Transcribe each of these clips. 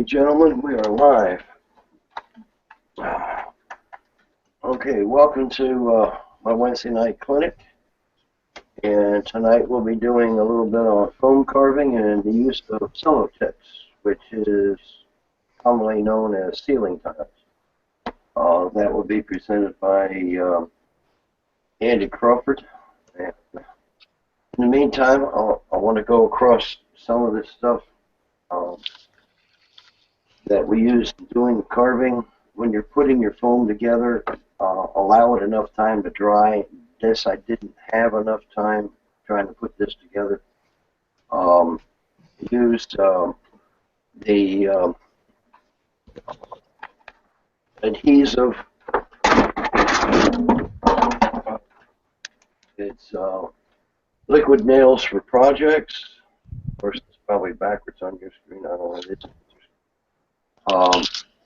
and gentlemen, we are live. Okay, welcome to my Wednesday night clinic. And tonight we'll be doing a little bit on foam carving and the use of Celotex, which is commonly known as ceiling tiles. That will be presented by Andy Crawford. And in the meantime, I want to go across some of this stuff that we use doing carving. When you're putting your foam together, allow it enough time to dry. This, I didn't have enough time trying to put this together. Used the adhesive. It's liquid nails for projects. Of course, it's probably backwards on your screen. I don't know what it is.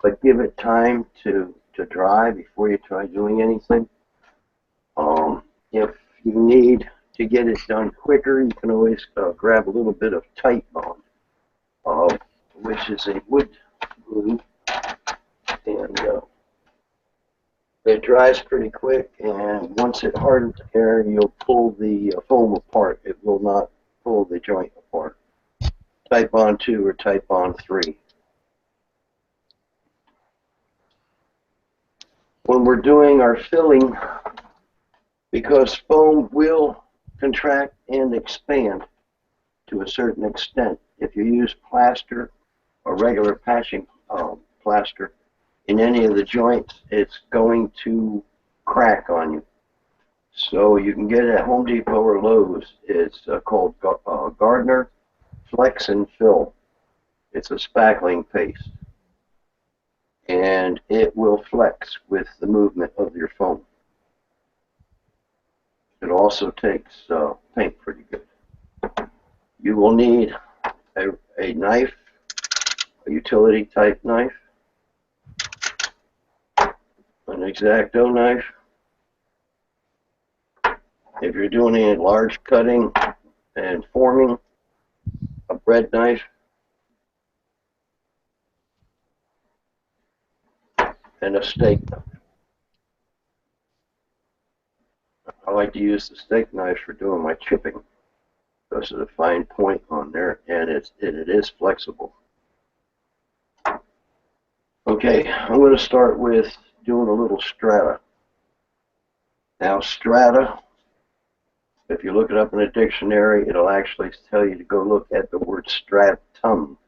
But give it time to dry before you try doing anything. If you need to get it done quicker, you can always grab a little bit of Titebond, which is a wood glue, and it dries pretty quick, and once it hardens here, you'll pull the foam apart. It will not pull the joint apart. Titebond 2 or Titebond 3. When we're doing our filling, because foam will contract and expand to a certain extent, if you use plaster or regular patching plaster in any of the joints, it's going to crack on you. So you can get it at Home Depot or Lowe's. It's called Gardner Flex and Fill. It's a spackling paste, and it will flex with the movement of your foam. It also takes paint pretty good. You will need a knife, a utility type knife, an X-Acto knife. If you're doing any large cutting and forming, a bread knife, and a steak knife. I like to use the steak knife for doing my chipping because of the fine point on there, and it is flexible. Okay, I'm going to start with doing a little strata. Now, strata, if you look it up in a dictionary, it'll actually tell you to go look at the word stratum.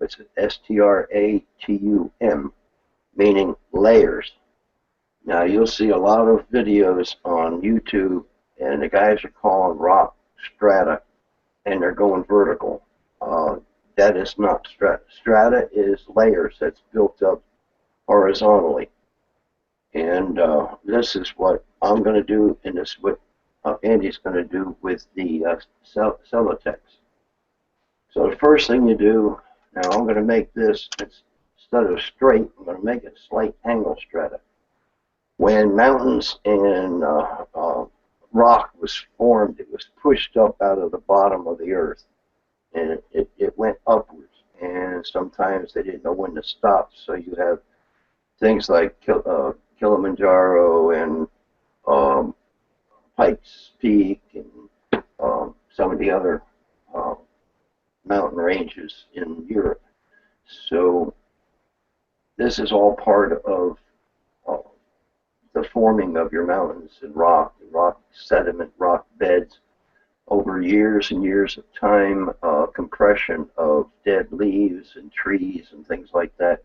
It's S-T-R-A-T-U-M, meaning layers. Now, you'll see a lot of videos on YouTube, and the guys are calling rock strata, and they're going vertical. That is not strata. Strata is layers that's built up horizontally. And this is what I'm going to do, and this is what Andy's going to do with the Celotex. So the first thing you do, now I'm going to make this, instead of straight, I'm going to make it slight angle strata. When mountains and rock was formed, it was pushed up out of the bottom of the earth, and it went upwards. And sometimes they didn't know when to stop, so you have things like Kilimanjaro and Pikes Peak and some of the other mountain ranges in Europe. So this is all part of the forming of your mountains and rock sediment, rock beds. Over years and years of time, compression of dead leaves and trees and things like that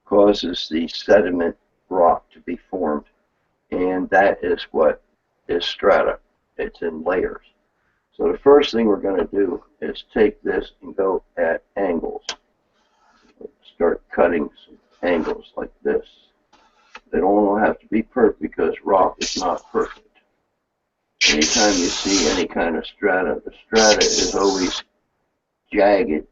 causes the sediment rock to be formed. And that is what is strata. It's in layers. So the first thing we're going to do is take this and go at angles. Start cutting some angles like this. They don't have to be perfect because rock is not perfect. Anytime you see any kind of strata, the strata is always jagged,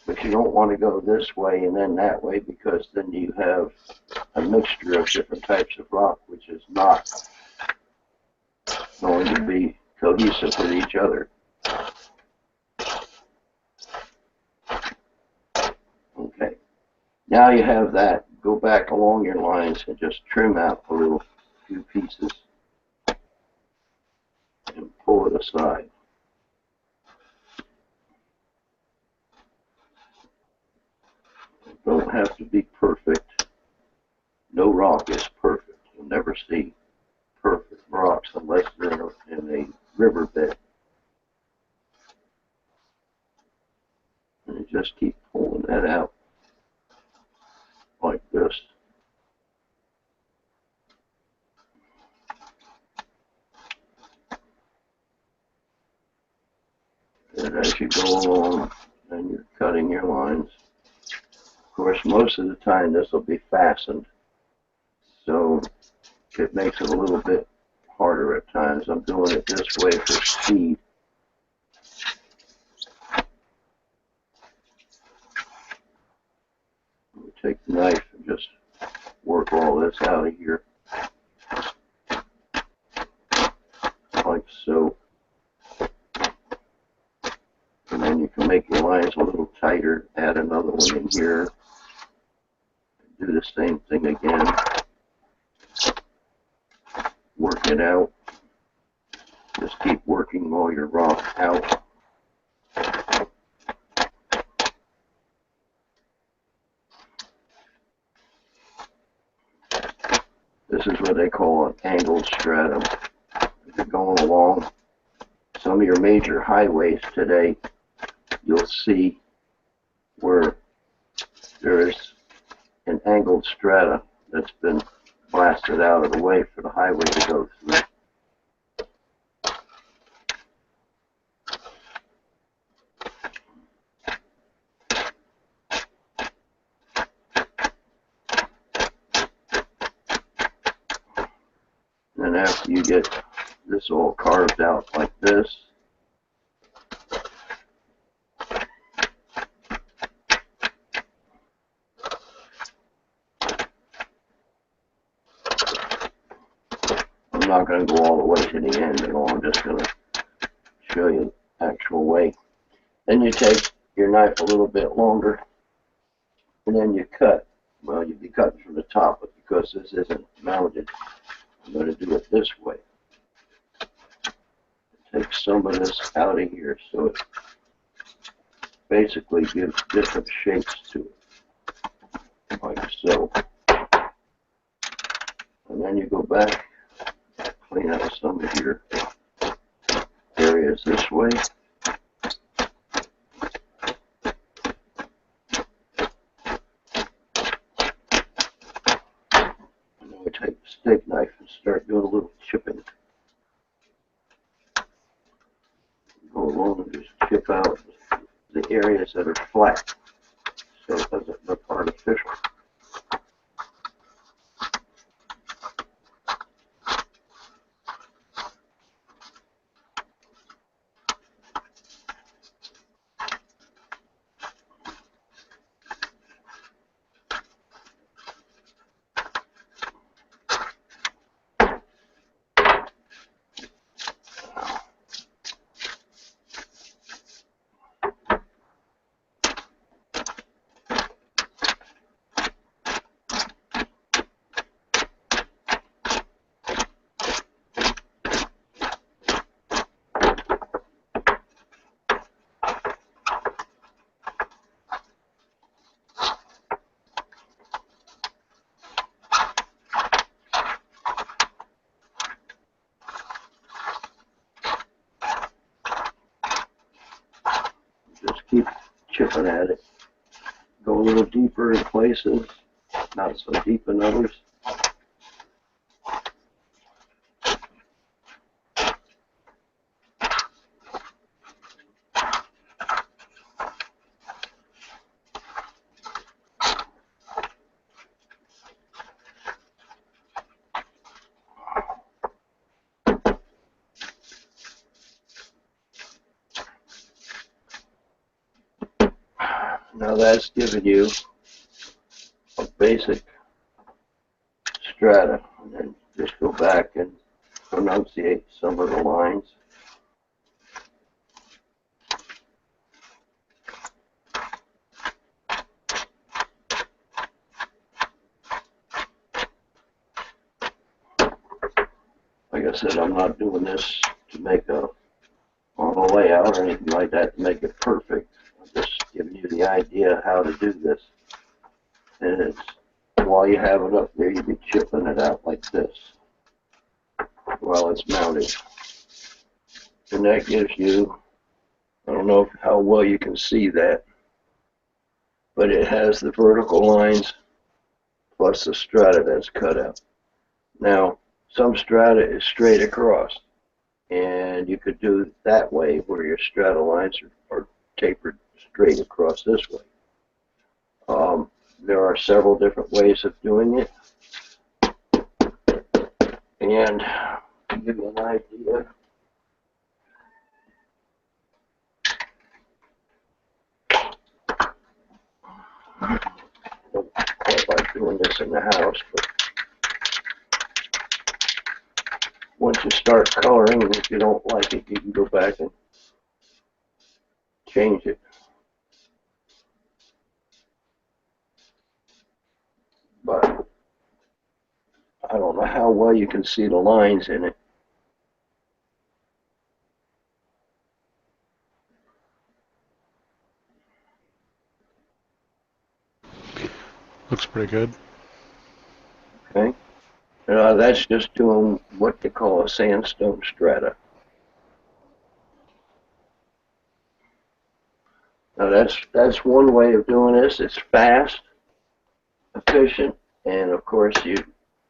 but you don't want to go this way and then that way, because then you have a mixture of different types of rock, which is not going to be cohesive with each other. Okay. Now you have that. Go back along your lines and just trim out a little few pieces and pull it aside. Don't have to be perfect. No rock is perfect. You'll never see perfect rocks unless they're in a riverbed. And you just keep pulling that out like this. And as you go along, and you're cutting your lines. Of course, most of the time this will be fastened, so it makes it a little bit harder at times. I'm doing it this way for speed. Take the knife and just work all this out of here, like so. And then you can make your lines a little tighter, add another one in here, do the same thing again, work it out. Just keep working all your rock out. This is what they call an angled stratum. If you're going along some of your major highways today, you'll see where there is an angled strata that's been blasted out of the way for the highway to go through. And after you get this all carved out like this, I'm not going to go all the way to the end at all. I'm just going to show you the actual way. Then you take your knife a little bit longer, and then you cut. Well, you'd be cutting from the top, but because this isn't mounted, I'm going to do it this way. Take some of this out of here so it basically gives different shapes to it, like so. And then you go back, clean out some of your areas this way. And then we take the steak knife and start doing a little chipping. Go along and just chip out the areas that are flat so it doesn't look artificial. Just keep chipping at it. Go a little deeper in places, not so deep in others. Now that's given you a basic strata, and then just go back and pronunciate some of the lines. Like I said, I'm not doing this to make on a layout or anything like that to make it perfect. I'm just giving you the idea how to do this. And it's, while you have it up there, you be chipping it out like this while it's mounted. And that gives you, I don't know how well you can see that, but it has the vertical lines plus the strata that's cut out. Now, some strata is straight across, and you could do it that way where your strata lines are tapered straight across this way. There are several different ways of doing it, and to give you an idea, I don't quite like doing this in the house, but once you start coloring, if you don't like it, you can go back and change it. But I don't know how well you can see the lines in it. Looks pretty good. Okay. That's just doing what they call a sandstone strata. Now that's one way of doing this. It's fast, efficient, and of course you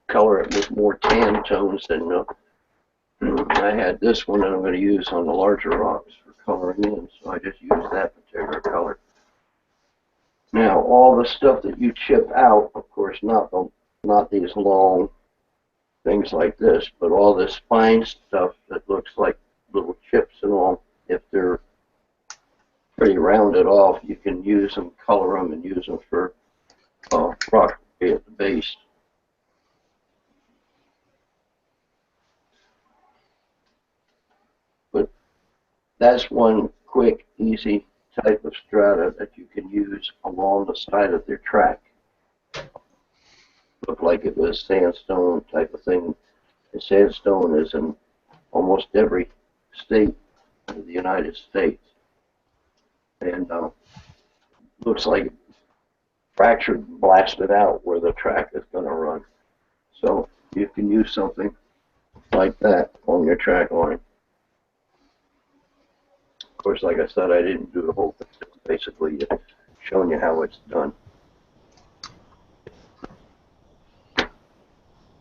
color it with more tan tones than I had this one that I'm going to use on the larger rocks for coloring in, so I just use that particular color. Now all the stuff that you chip out, of course, not these long things like this, but all this fine stuff that looks like little chips and all, if they're pretty rounded off, you can use them, color them, and use them for rock at the base. But that's one quick, easy type of strata that you can use along the side of their track. Looked like it was sandstone type of thing. And sandstone is in almost every state of the United States. And looks like fractured and blasted out where the track is going to run. So you can use something like that on your track line. Of course, like I said, I didn't do the whole thing. Basically, showing you how it's done.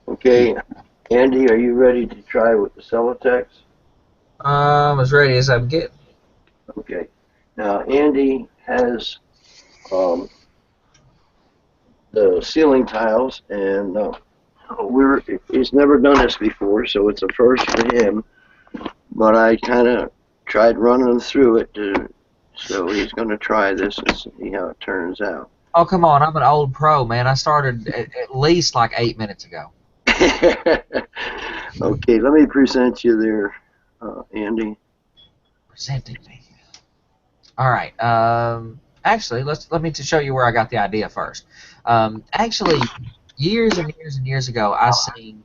Okay, Andy, are you ready to try with the Celotex? As ready as I can get. Okay. Now, Andy has the ceiling tiles, and he's never done this before, so it's a first for him. But I kind of tried running through it, so he's going to try this and see how it turns out. Oh, come on. I'm an old pro, man. I started at least like 8 minutes ago. Okay, let me present you there, Andy. Presenting me. All right. Actually, let me show you where I got the idea first. Actually, years and years and years ago, I seen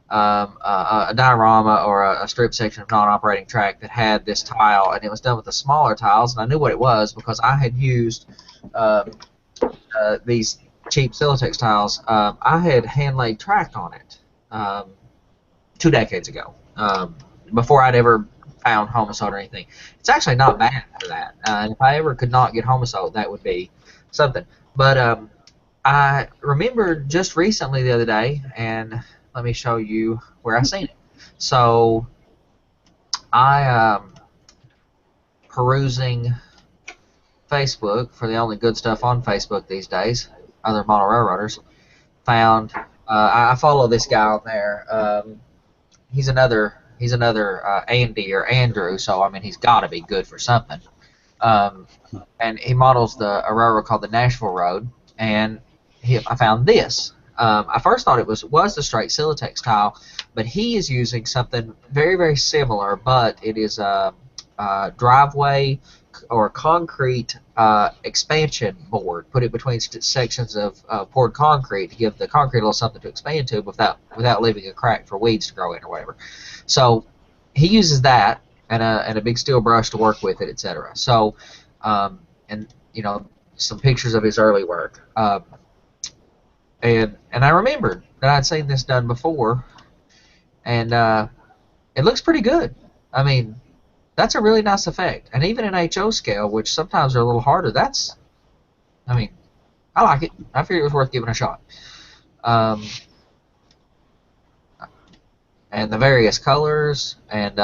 a diorama or a strip section of non-operating track that had this tile, and it was done with the smaller tiles, and I knew what it was because I had used these cheap Celotex tiles. I had hand-laid track on it 2 decades ago, before I'd ever found Homasote or anything. It's actually not bad for that. If I ever could not get Homasote, that would be something. But I remember just recently the other day, and let me show you where I seen it. So I perusing Facebook for the only good stuff on Facebook these days, other model railroaders, found I follow this guy on there. He's another Andy or Andrew, so I mean he's got to be good for something. And he models a railroad called the Nashville Road, and I found this. I first thought it was the straight Celotex tile, but he is using something very, very similar, but it is a driveway or concrete expansion board, put it between sections of poured concrete to give the concrete a little something to expand to without leaving a crack for weeds to grow in or whatever. So he uses that and a big steel brush to work with it, etc. So and you know, some pictures of his early work. And I remembered that I'd seen this done before, and it looks pretty good. I mean, that's a really nice effect. And even in HO scale, which sometimes are a little harder, I mean, I like it. I figured it was worth giving a shot. And the various colors, and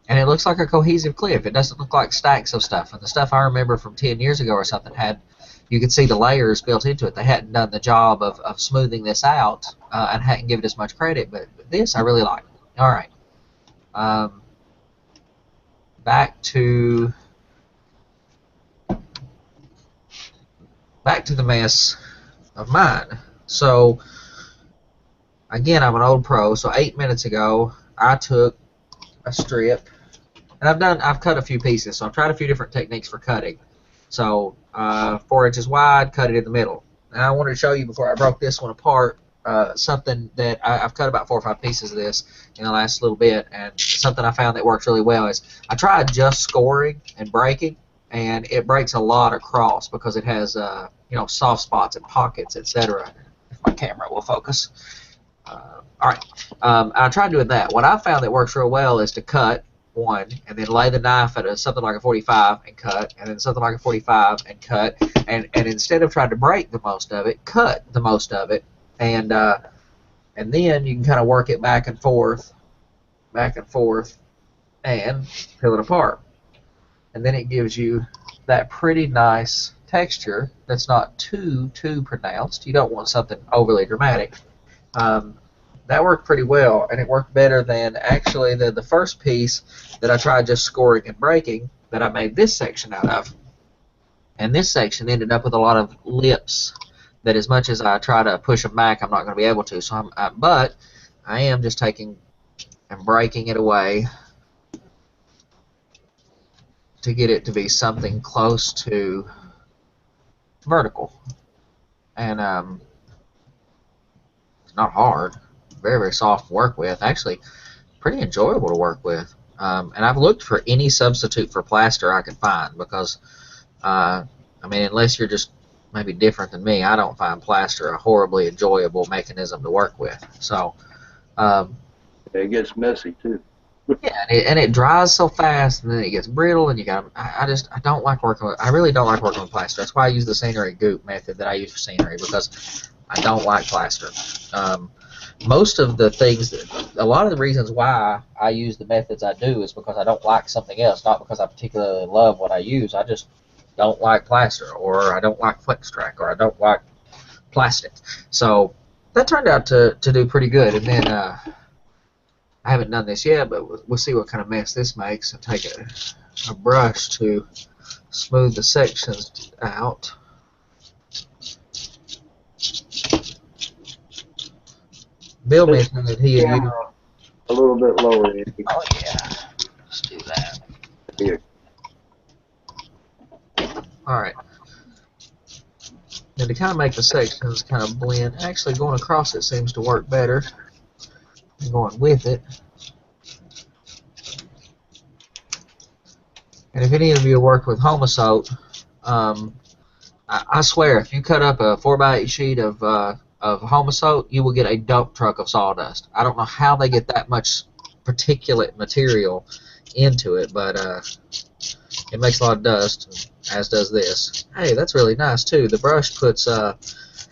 it looks like a cohesive clip. It doesn't look like stacks of stuff. And the stuff I remember from 10 years ago or something you could see the layers built into it. They hadn't done the job of smoothing this out and hadn't given it as much credit. But this I really like. All right. Back to the mess of mine. So again, I'm an old pro. So 8 minutes ago, I took a strip, and I've cut a few pieces. So I've tried a few different techniques for cutting. So 4 inches wide, cut it in the middle. Now I wanted to show you before I broke this one apart something that I've cut about 4 or 5 pieces of this in the last little bit, and something I found that works really well is I tried just scoring and breaking, and it breaks a lot across because it has you know, soft spots and pockets, etc. If my camera will focus. All right, I tried doing that. What I found that works real well is to cut one and then lay the knife at something like a 45 and cut, and then something like a 45 and cut, and instead of trying to break the most of it, cut the most of it, and then you can kind of work it back and forth, and peel it apart, and then it gives you that pretty nice texture that's not too pronounced. You don't want something overly dramatic. That worked pretty well, and it worked better than actually the first piece that I tried just scoring and breaking that I made this section out of. And this section ended up with a lot of lips that, as much as I try to push them back, I'm not going to be able to. So but I am just taking and breaking it away to get it to be something close to vertical. And it's not hard. Very, very soft to work with. Actually, pretty enjoyable to work with. And I've looked for any substitute for plaster I could find because, I mean, unless you're just maybe different than me, I don't find plaster a horribly enjoyable mechanism to work with. So, It gets messy too. yeah, and it dries so fast, and then it gets brittle, and you got. I don't like working with. I really don't like working with plaster. That's why I use the scenery goop method that I use for scenery, because I don't like plaster. Most of the things, a lot of the reasons why I use the methods I do is because I don't like something else, not because I particularly love what I use. I just don't like plaster, or I don't like FlexTrack, or I don't like plastic. So that turned out to do pretty good. And then I haven't done this yet, but we'll see what kind of mess this makes. And take a brush to smooth the sections out. Bill mentioned that he had used a little bit lower. Oh yeah, let's do that. Here. All right. Now to kind of make the sections kind of blend, actually going across it seems to work better than going with it. And if any of you worked with Homosote, I swear, if you cut up a 4x8 sheet of Homosote, you will get a dump truck of sawdust. I don't know how they get that much particulate material into it, but it makes a lot of dust, as does this. Hey, that's really nice too. The brush puts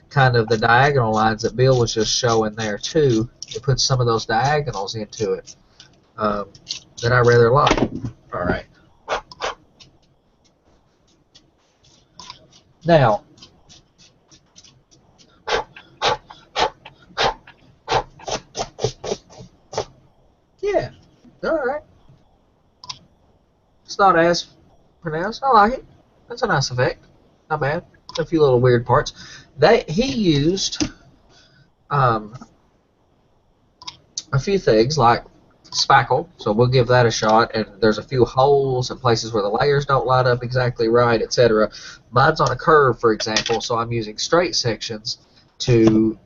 kind of the diagonal lines that Bill was just showing there too. It puts some of those diagonals into it that I rather like. All right. Now, yeah, all right. It's not as pronounced. I like it. That's a nice effect. Not bad. A few little weird parts. He used a few things like spackle, so we'll give that a shot. And there's a few holes and places where the layers don't line up exactly right, etc. Mine's on a curve, for example, so I'm using straight sections to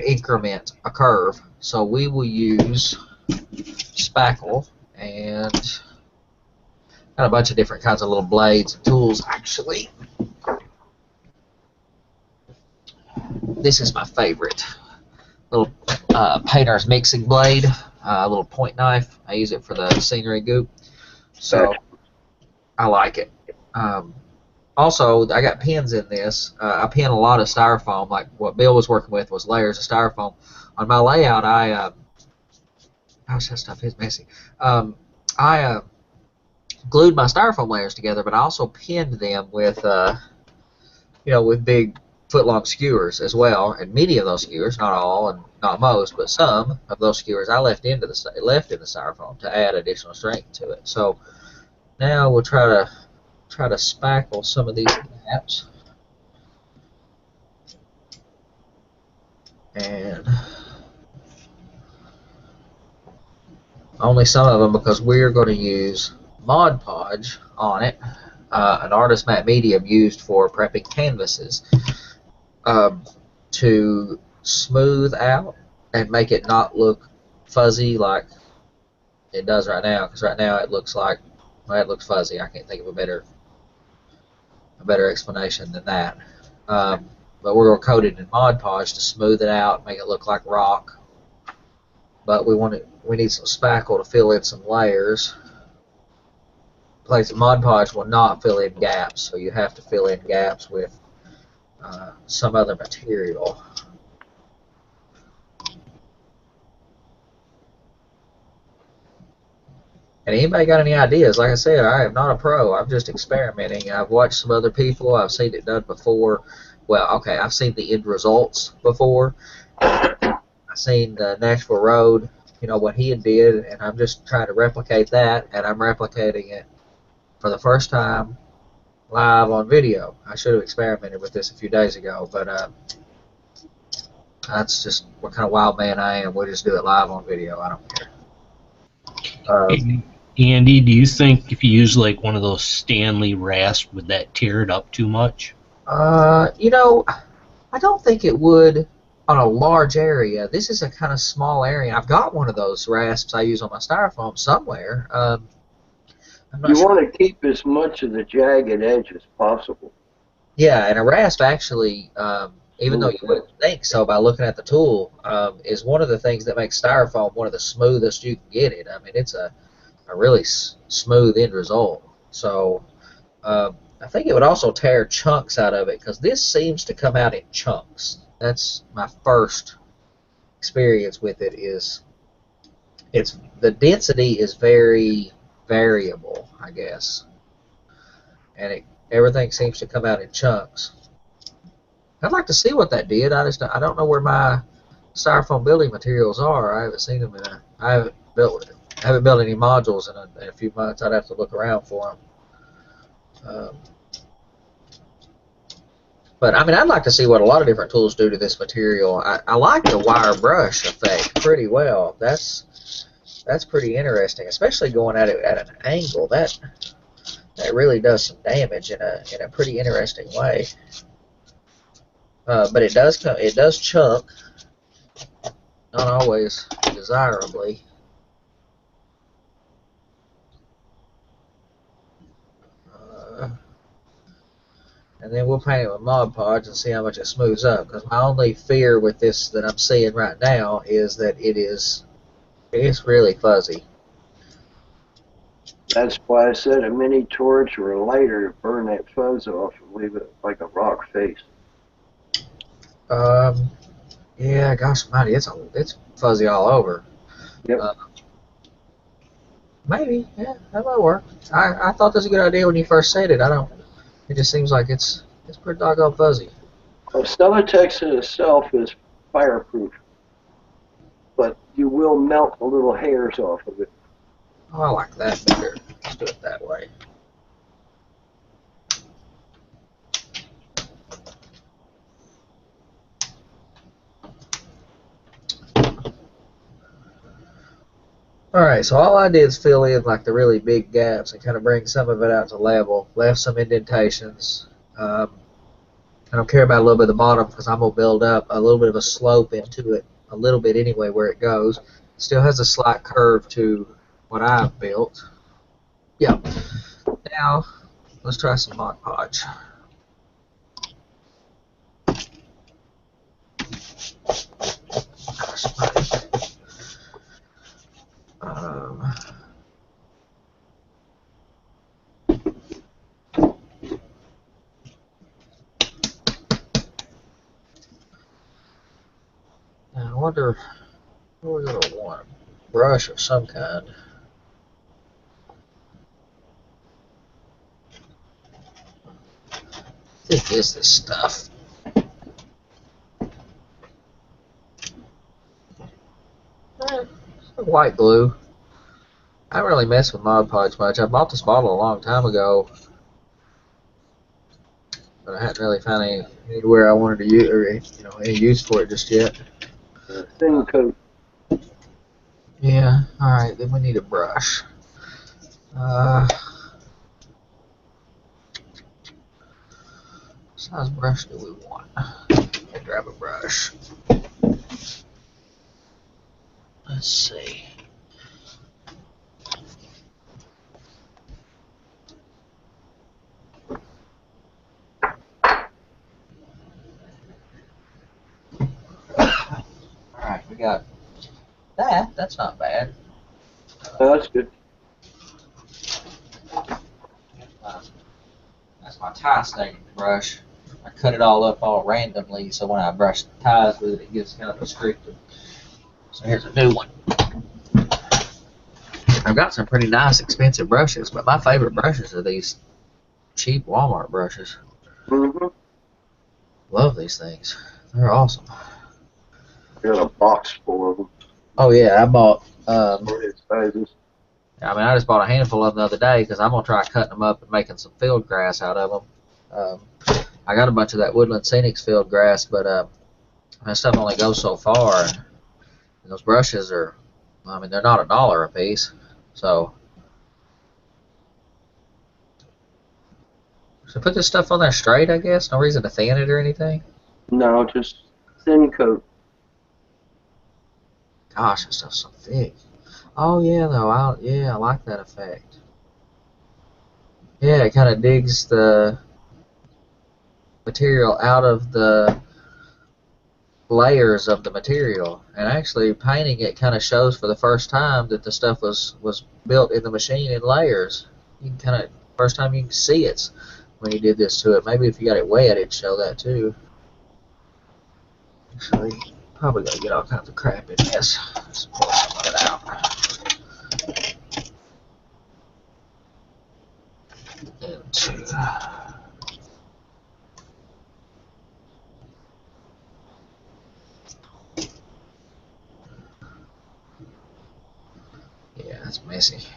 increment a curve. So we will use spackle and got a bunch of different kinds of little blades and tools. Actually, this is my favorite little painter's mixing blade, a little point knife. I use it for the scenery goop, so I like it. Also, I got pins in this. I pin a lot of styrofoam, like what Bill was working with was layers of styrofoam. On my layout, gosh, that stuff is messy. I glued my styrofoam layers together, but I also pinned them with, with big foot-long skewers as well. And many of those skewers, not all and not most, but some of those skewers I left in the styrofoam to add additional strength to it. So now we'll try to spackle some of these gaps. And only some of them, because we're going to use Mod Podge on it, an Artist Matte medium used for prepping canvases, to smooth out and make it not look fuzzy like it does right now. Because right now it looks like, well, it looks fuzzy. I can't think of a better explanation than that. But we're going to coat it in Mod Podge to smooth it out, make it look like rock. But we need some spackle to fill in some layers. Mod Podge will not fill in gaps, so you have to fill in gaps with some other material. And anybody got any ideas? Like I said, I am not a pro. I'm just experimenting. I've watched some other people. I've seen it done before. Well, okay, I've seen the end results before. I've seen the Nashville Road, what he did, and I'm just trying to replicate that, and I'm replicating it for the first time live on video. I should have experimented with this a few days ago, but that's just what kind of wild man I am. We'll just do it live on video. I don't care. Andy, do you think if you use like one of those Stanley rasps, would that tear it up too much? I don't think it would on a large area. This is a kind of small area. I've got one of those rasps I use on my styrofoam somewhere. You want to keep as much of the jagged edge as possible. Yeah, and a rasp actually, even though you wouldn't think so by looking at the tool, is one of the things that makes styrofoam one of the smoothest you can get it. I mean, it's a really smooth end result. So I think it would also tear chunks out of it, because this seems to come out in chunks. That's my first experience with it. The density is very variable, I guess, and everything seems to come out in chunks. I'd like to see what that did. I don't know where my styrofoam building materials are. I haven't seen them I haven't built any modules in a few months. I'd have to look around for them. But I mean, I'd like to see what a lot of different tools do to this material. I like the wire brush effect pretty well. That's pretty interesting, especially going at it at an angle. That really does some damage in a pretty interesting way. But it does chunk, not always desirably. And then we'll paint it with Mod Podge and see how much it smooths up. Because my only fear with this that I'm seeing right now is that it's really fuzzy. That's why I said a mini torch or a lighter to burn that fuzz off and leave it like a rock face. Yeah, gosh almighty, it's fuzzy all over. Yep. Maybe, yeah, that might work. I thought this was a good idea when you first said it. It just seems like it's pretty doggone fuzzy. Stellatex in itself is fireproof, but you will melt the little hairs off of it. Oh, I like that better. Let's do it that way. Alright, so all I did is fill in like the really big gaps and kind of bring some of it out to level. Left some indentations. I don't care about a little bit of the bottom because I'm going to build up a little bit of a slope into it, a little bit anyway where it goes. Still has a slight curve to what I've built. Yeah. Now, let's try some Mod Podge. Um, Now, I wonder what we're going to want. A brush of some kind. How thick is this stuff? White glue. I don't really mess with Mod Podge much. I bought this bottle a long time ago, but I hadn't really found anywhere I wanted to use or any use for it just yet. Thin coat. Yeah. All right. Then we need a brush. What size brush do we want? Let me grab a brush. Let's see. Alright, we got that. That's not bad. Oh, that's good. That's my tie staining brush. I cut it all up all randomly, so when I brush the ties with it, it gets kind of restricted. So here's a new one. I've got some pretty nice, expensive brushes, but my favorite brushes are these cheap Walmart brushes. Mm-hmm. Love these things. They're awesome. Got a box full of them. Oh yeah, I bought. Various sizes. I just bought a handful of them the other day because I'm gonna try cutting them up and making some field grass out of them. I got a bunch of that Woodland Scenics field grass, but that stuff only goes so far. And those brushes are, they're not $1 a piece. So put this stuff on there straight, I guess. No reason to thin it or anything. No, just thin coat. Gosh, that stuff's so thick. Oh yeah, though. I like that effect. Yeah, it kind of digs the material out of the layers of the material, and actually painting it kind of shows for the first time that the stuff was built in the machine in layers. You can kind of first time you can see it when you did this to it. Maybe if you got it wet, it'd show that too. Actually, probably gonna get all kinds of crap in this. Let's pour some of it out. Into yeah, that's messy.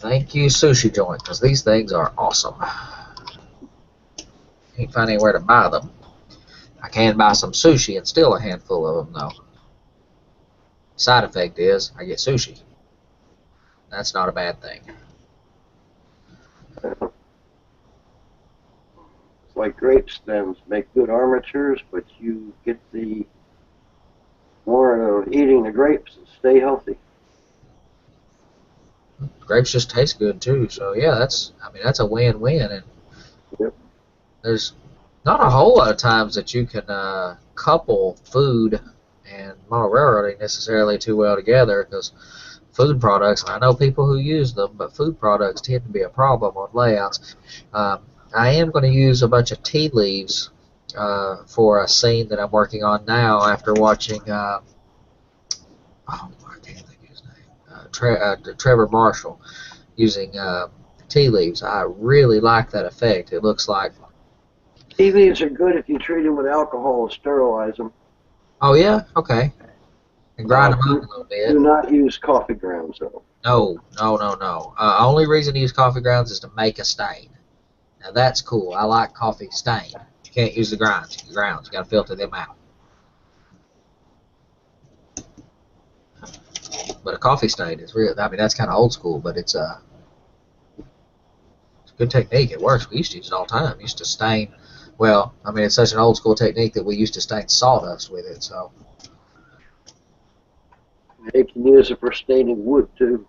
Thank you, Sushi Joint, because these things are awesome. Can't find anywhere to buy them. I can buy some sushi and steal a handful of them, though. Side effect is I get sushi. That's not a bad thing. It's like grape stems make good armatures, but you get the more of eating the grapes and stay healthy. Grapes just taste good too, so yeah, that's a win-win. And Yep. there's not a whole lot of times that you can couple food and model railroading necessarily too well together, because food products, and I know people who use them, but food products tend to be a problem on layouts. I am going to use a bunch of tea leaves for a scene that I'm working on now after watching, I can't think of his name, Trevor Marshall using tea leaves. I really like that effect. It looks like... Tea leaves are good if you treat them with alcohol and sterilize them. Oh yeah? Okay. And grind them up a little bit. Do not use coffee grounds, though. No. Only reason to use coffee grounds is to make a stain. Now that's cool. I like coffee stain. You can't use the grounds. You got to filter them out. But a coffee stain is real. I mean, that's kind of old school, but it's a good technique. It works. We used to use it all the time. We used to stain. Well, I mean, it's such an old school technique that we used to stain sawdust with it. So. They can use it for staining wood too.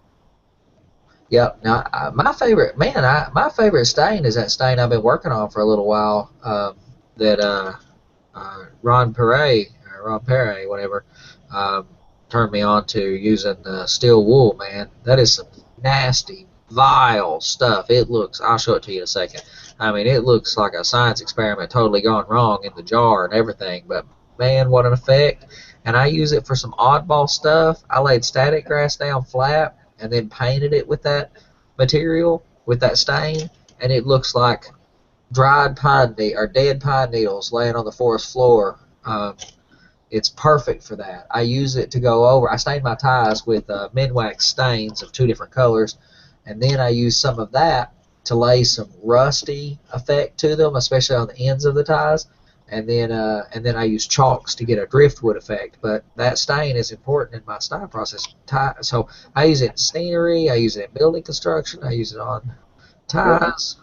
Yep. Now, my favorite stain is that stain I've been working on for a little while. That Ron Perret, whatever, turned me on to using steel wool. Man, that is some nasty, vile stuff. It looks. I'll show it to you in a second. I mean, it looks like a science experiment totally gone wrong in the jar and everything. But man, what an effect! And I use it for some oddball stuff. I laid static grass down flat and then painted it with that material, with that stain, and it looks like dead pine needles laying on the forest floor. It's perfect for that. I use it to go over. I stain my ties with Minwax stains of 2 different colors, and then I use some of that to lay some rusty effect to them, especially on the ends of the ties. And then I use chalks to get a driftwood effect. But that stain is important in my stain process. So I use it in scenery. I use it in building construction. I use it on ties.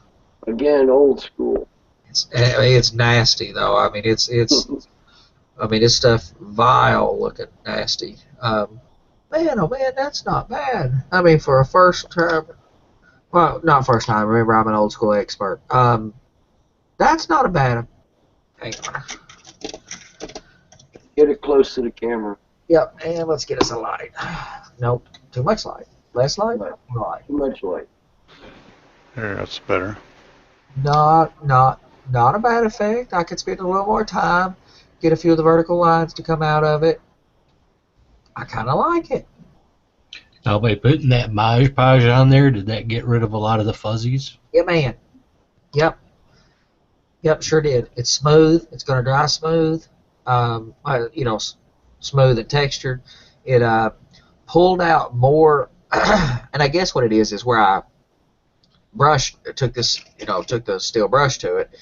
Again, old school. It's nasty though. I mean, it's stuff vile looking nasty. Man, oh man, that's not bad. I mean, for a first time. Well, not first time. Remember, I'm an old school expert. That's not a bad. Hang on. Get it close to the camera. Yep, and let's get us a light. Nope, too much light. Less light? More light. Too much light. There, that's better. Not a bad effect. I could spend a little more time, get a few of the vertical lines to come out of it. I kind of like it. Now, by putting that Mod Podge on there, did that get rid of a lot of the fuzzies? Yeah, man. Yep, sure did. It's smooth. It's going to dry smooth. Smooth and textured. It pulled out more, and I guess what it is where I took the steel brush to it.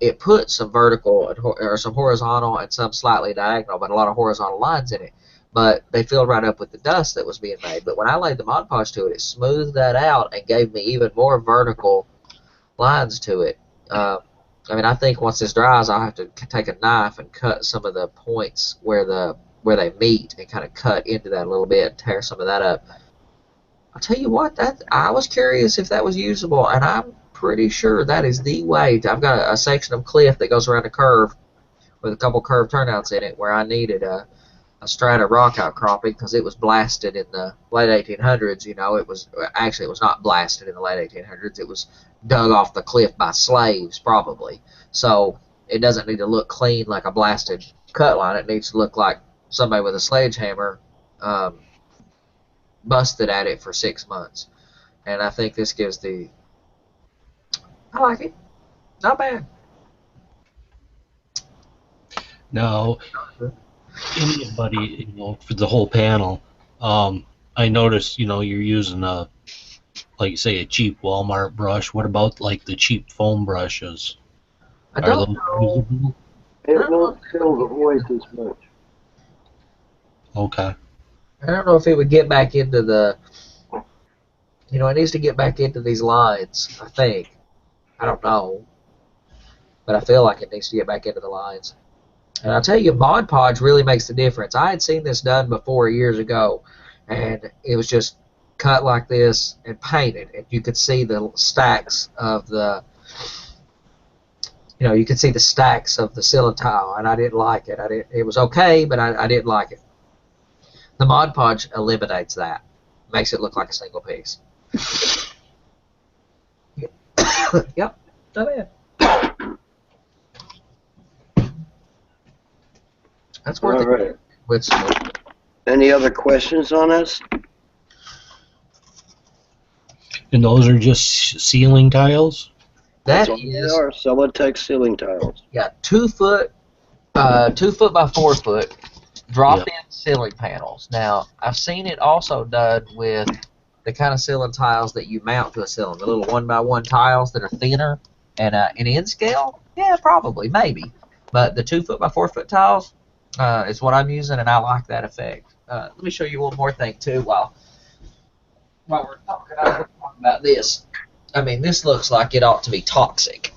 It put some vertical or some horizontal and some slightly diagonal, but a lot of horizontal lines in it. But they filled right up with the dust that was being made. But when I laid the Mod Podge to it, it smoothed that out and gave me even more vertical lines to it. I think once this dries, I'll have to take a knife and cut some of the points where they meet and kind of cut into that a little bit and tear some of that up. I'll tell you what, I was curious if that was usable, and I'm pretty sure that is the way. I've got a section of cliff that goes around a curve with a couple curved turnouts in it where I needed a strata rock outcropping because it was blasted in the late 1800s. It was not blasted in the late 1800s. It was dug off the cliff by slaves, probably. So it doesn't need to look clean like a blasted cut line. It needs to look like somebody with a sledgehammer busted at it for 6 months. And I think this gives I like it. Not bad. Now, anybody, for the whole panel, I noticed, you're using like you say, a cheap Walmart brush. What about like the cheap foam brushes? I don't know. Usable? It won't fill the void as much. Okay. I don't know if it would get back into it needs to get back into these lines, I think. I don't know. But I feel like it needs to get back into the lines. And I'll tell you, Mod Podge really makes the difference. I had seen this done before years ago, and it was just cut like this and painted. And you could see the stacks of you could see the stacks of the ceiling tile, and I didn't like it. It was okay, but I didn't like it. The Mod Podge eliminates that. Makes it look like a single piece. Yep, not bad. That's worth All right. it. With some, Any other questions on this? And those are just ceiling tiles? that That's all they is, are, Celotex ceiling tiles. yeah, 2 foot, 2 foot by 4 foot, drop-in ceiling panels. Now, I've seen it also done with the kind of ceiling tiles that you mount to a ceiling, the little 1x1 tiles that are thinner and in scale, yeah, probably, maybe. But the 2 foot by 4 foot tiles is what I'm using, and I like that effect. Let me show you one more thing too while we're talking. I was talking about this. I mean, this looks like it ought to be toxic.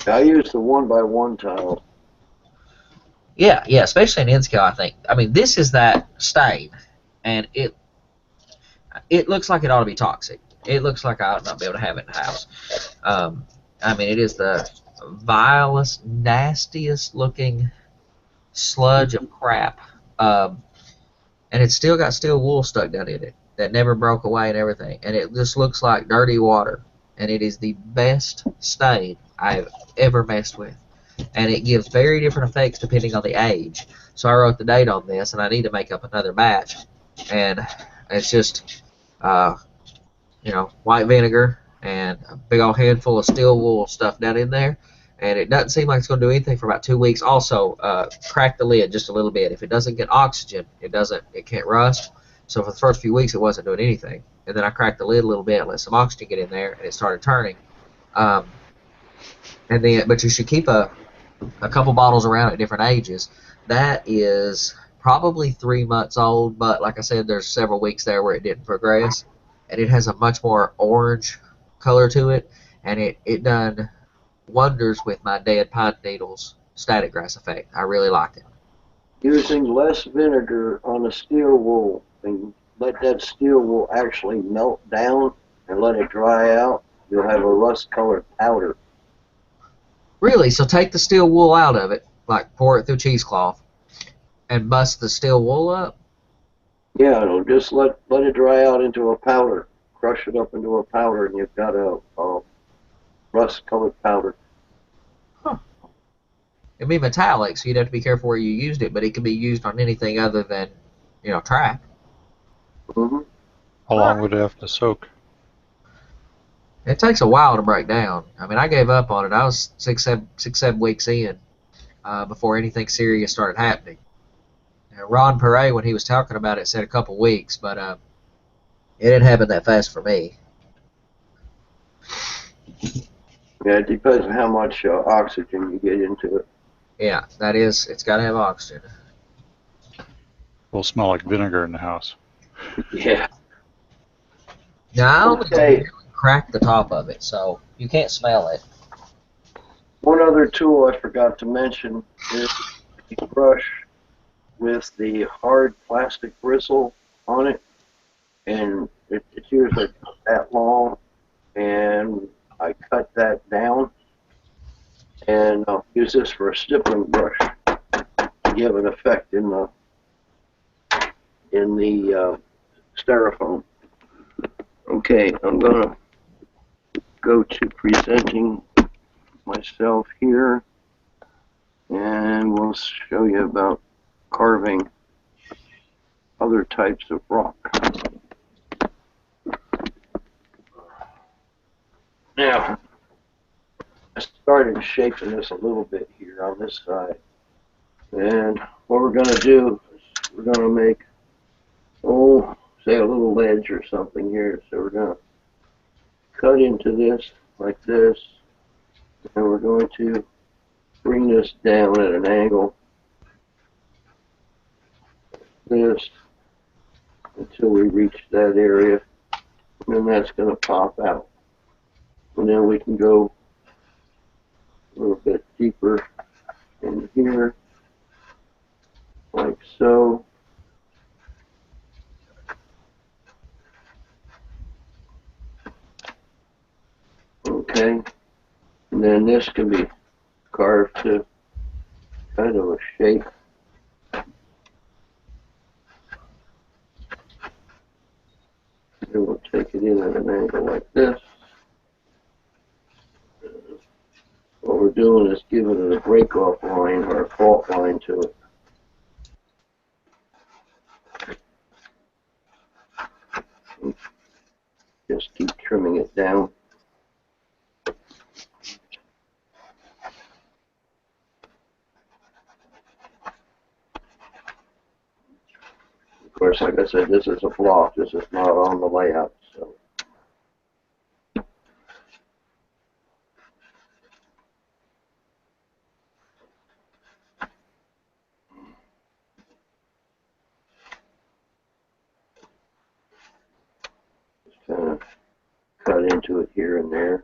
I use the 1x1 tile. Yeah, yeah, especially in scale, I think. I mean, this is that stain, and it looks like it ought to be toxic. It looks like I ought not be able to have it in the house. I mean, it is the vilest, nastiest looking sludge of crap. And it's still got steel wool stuck down in it that never broke away and everything. And it just looks like dirty water. And it is the best stain I've ever messed with. And it gives very different effects depending on the age. So I wrote the date on this, and I need to make up another batch. And it's just, white vinegar and a big old handful of steel wool stuff down in there. And it doesn't seem like it's going to do anything for about 2 weeks. Also, crack the lid just a little bit. If it doesn't get oxygen, it can't rust. So for the first few weeks, it wasn't doing anything. And then I cracked the lid a little bit, let some oxygen get in there, and it started turning. But you should keep a couple bottles around at different ages. That is probably 3 months old, but like I said, there's several weeks there where it didn't progress, and it has a much more orange color to it, and it done wonders with my dead pine needles static grass effect. I really liked it. Using less vinegar on the steel wool and let that steel wool actually melt down and let it dry out, you'll have a rust-colored powder. Really? So take the steel wool out of it, like pour it through cheesecloth, and bust the steel wool up? Yeah, it'll just let it dry out into a powder. Crush it up into a powder, and you've got a rust-colored powder. Huh. It'd be metallic, so you'd have to be careful where you used it, but it can be used on anything other than, track. Mm-hmm. How long would it have to soak? It takes a while to break down. I mean, I gave up on it. I was six, 7 weeks in before anything serious started happening. Ron Perret, when he was talking about it, said a couple weeks, but it didn't happen that fast for me. Yeah, it depends on how much oxygen you get into it. Yeah, it's got to have oxygen. Will smell like vinegar in the house. Yeah. Now, I only Okay. cracked the top of it, so you can't smell it. One other tool I forgot to mention is the brush with the hard plastic bristle on it, and it's usually that long, and I cut that down, and I'll use this for a stippling brush to give an effect in the styrofoam. Okay, I'm gonna go to presenting myself here, and we'll show you about carving other types of rock. Now, I started shaping this a little bit here on this side, and what we're going to do is we're going to make, say a little ledge or something here. So we're going to cut into this like this, and we're going to bring this down at an angle, this, until we reach that area, and then that's going to pop out. And then we can go a little bit deeper in here, like so. Okay, and then this can be carved to kind of a shape. And we'll take it in at an angle like this. What we're doing is giving it a break-off line or a fault line to it. Just keep trimming it down. course, like I said, this is a block. This is not on the layout. So just kind of cut into it here and there.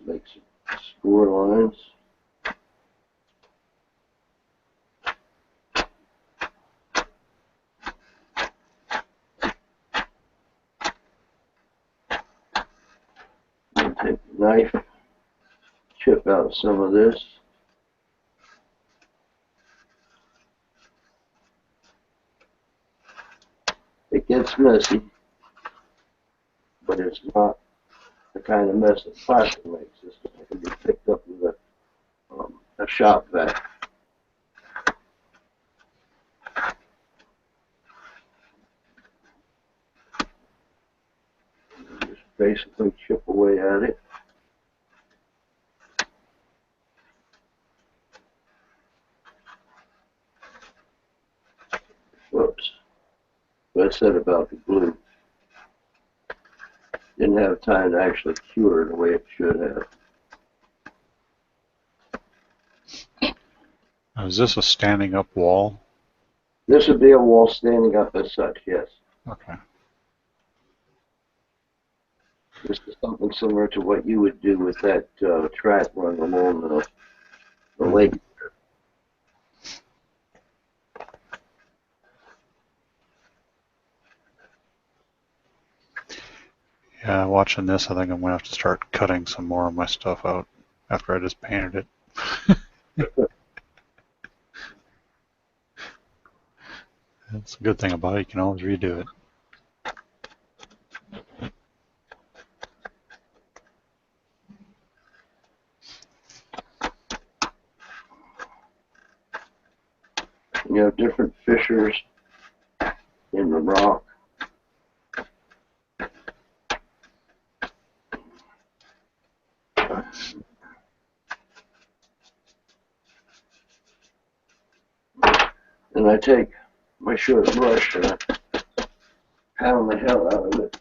Make some score lines. And take the knife, chip out some of this. It gets messy, but it's not the kind of mess that plastic makes. This can be picked up with a shop vac. Just basically chip away at it. Whoops. What I said about the glue. Didn't have time to actually cure it the way it should have. Now, is this a standing up wall? This would be a wall standing up as such, yes. Okay. This is something similar to what you would do with that track run along the lake. Yeah, watching this, I think I'm going to have to start cutting some more of my stuff out after I just painted it. That's a good thing about it. You can always redo it. You have different fissures in the rock. And I take my short brush and I pound the hell out of it.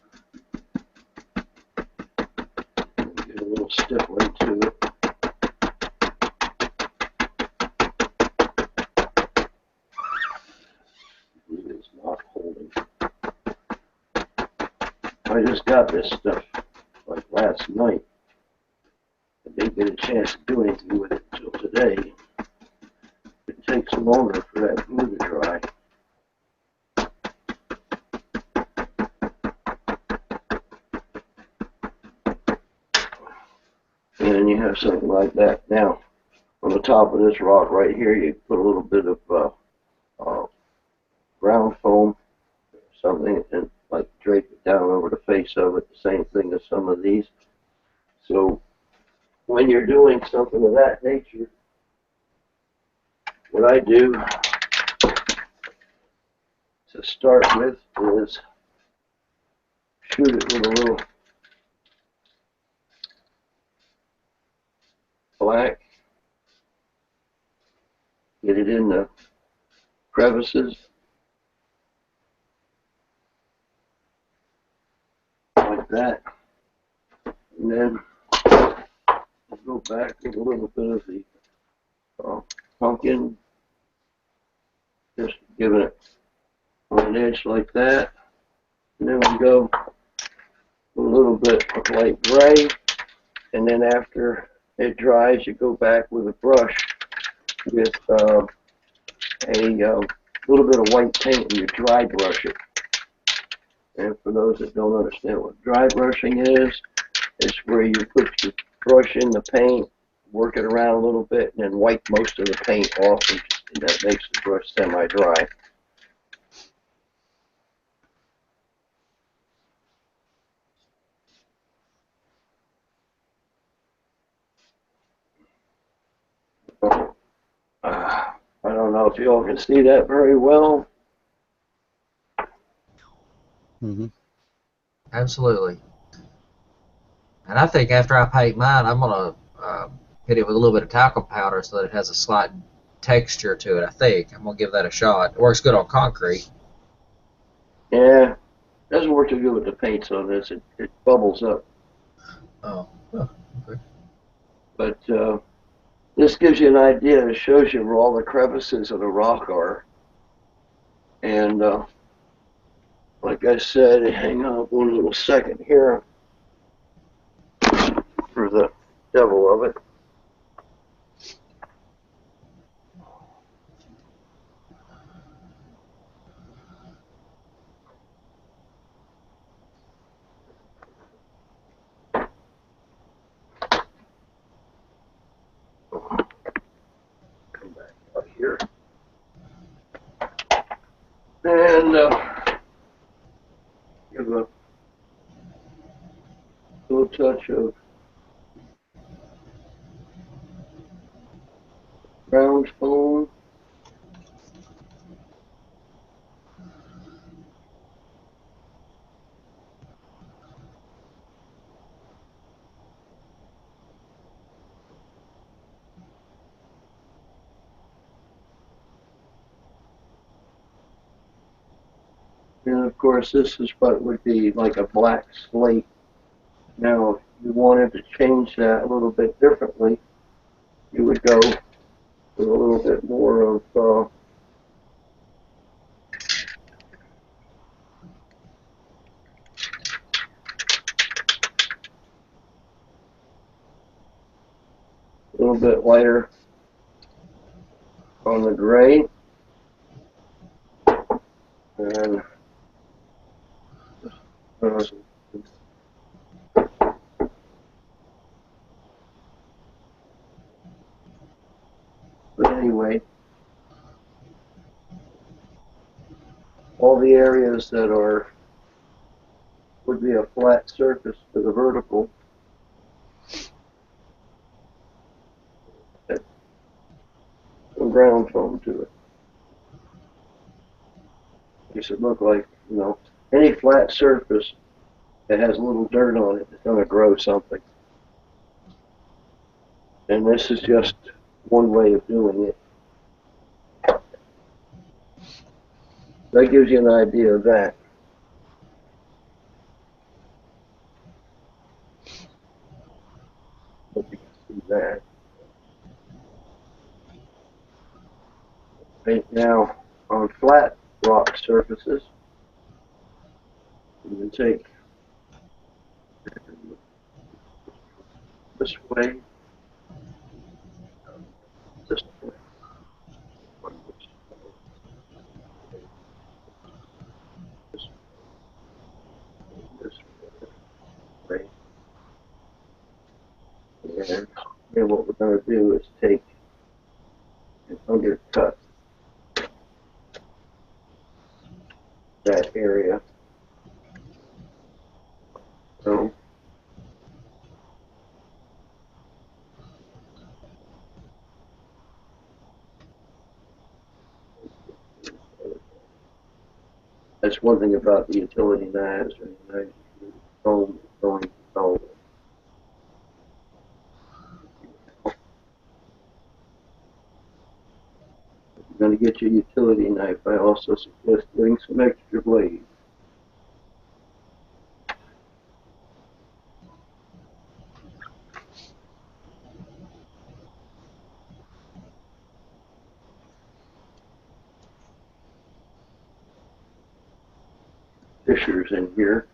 Get a little stippling to it. It's not holding. I just got this stuff like last night. I didn't get a chance to do anything with it until today. It takes longer for that glue to dry. And you have something like that. Now, on the top of this rock right here, you put a little bit of ground foam, something, and like drape it down over the face of it, the same thing as some of these. So when you're doing something of that nature, what I do to start with is shoot it with a little black, get it in the crevices, like that, and then I'll go back with a little bit of the pumpkin, just giving it an edge like that, and then we go a little bit of light gray, and then after it dries, you go back with a brush with a little bit of white paint, and you dry brush it. And for those that don't understand what dry brushing is, it's where you put your brush in the paint, work it around a little bit, and then wipe most of the paint off, and that makes the brush semi-dry. I don't know if you all can see that very well. Mm-hmm. Absolutely. And I think after I paint mine, I'm gonna hit it with a little bit of talcum powder so that it has a slight texture to it. I think I'm gonna give that a shot. It works good on concrete. Yeah, doesn't work too good with the paints on this. It bubbles up. Oh, okay. But this gives you an idea. It shows you where all the crevices of the rock are. And like I said, hang on one little second here for the devil of it. Come back out here. And give a little touch of ground foam. And of course, this is what would be like a black slate. Now, if you wanted to change that a little bit differently, you would go with a little bit more of a little bit lighter on the gray. And but anyway, all the areas that are would be a flat surface to the vertical. Some ground foam to it. Makes it look like, you know, any flat surface that has a little dirt on it is going to grow something. And this is just one way of doing it. That gives you an idea of that. Hope you can see that. Right now, on flat rock surfaces, you can take this way, this way, this way. And then what we're going to do is take and undercut that area. So that's one thing about the utility knives. Right? Foam is going to solve it. If you're going to get your utility knife, I also suggest getting some extra blades. Fissures in here.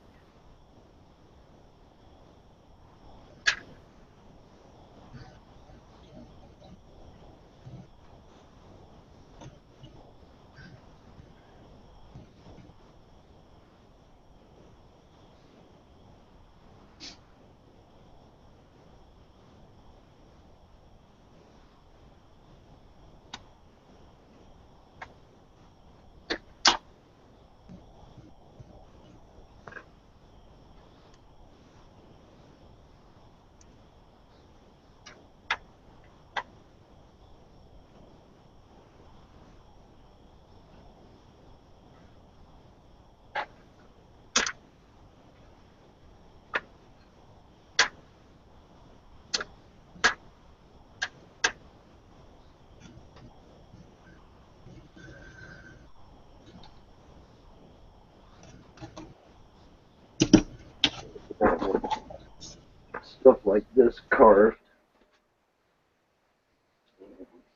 stuff like this carved.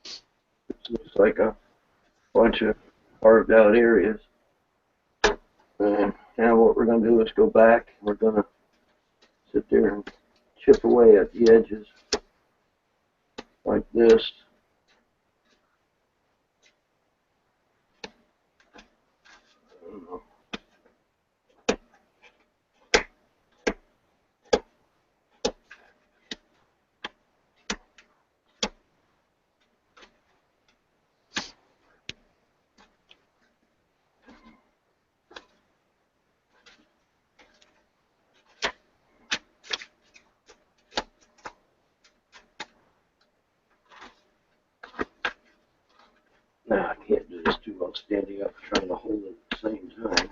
It looks like a bunch of carved out areas. And now what we're going to do is go back. We're going to sit there and chip away at the edges like this. Now I can't do this too well standing up trying to hold it at the same time.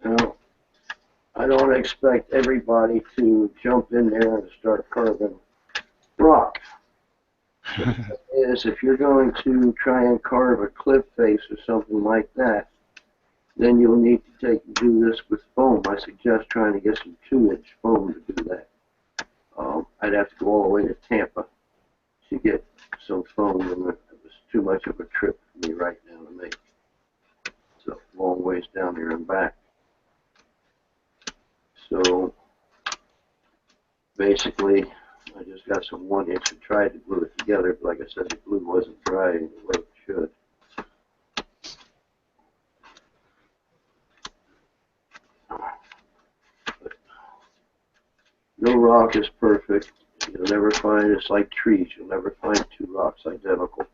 Now, I don't expect everybody to jump in there and start carving rock. Is if you're going to try and carve a cliff face or something like that, then you'll need to do this with foam. I suggest trying to get some 2-inch foam to do that. I'd have to go all the way to Tampa to get some foam, and it was too much of a trip for me right now to make. It's a long ways down there and back. So basically, I just got some 1-inch and tried to glue it together, but like I said, the glue wasn't drying the way it should. But no rock is perfect. You'll never find, it's like trees, you'll never find 2 rocks identical.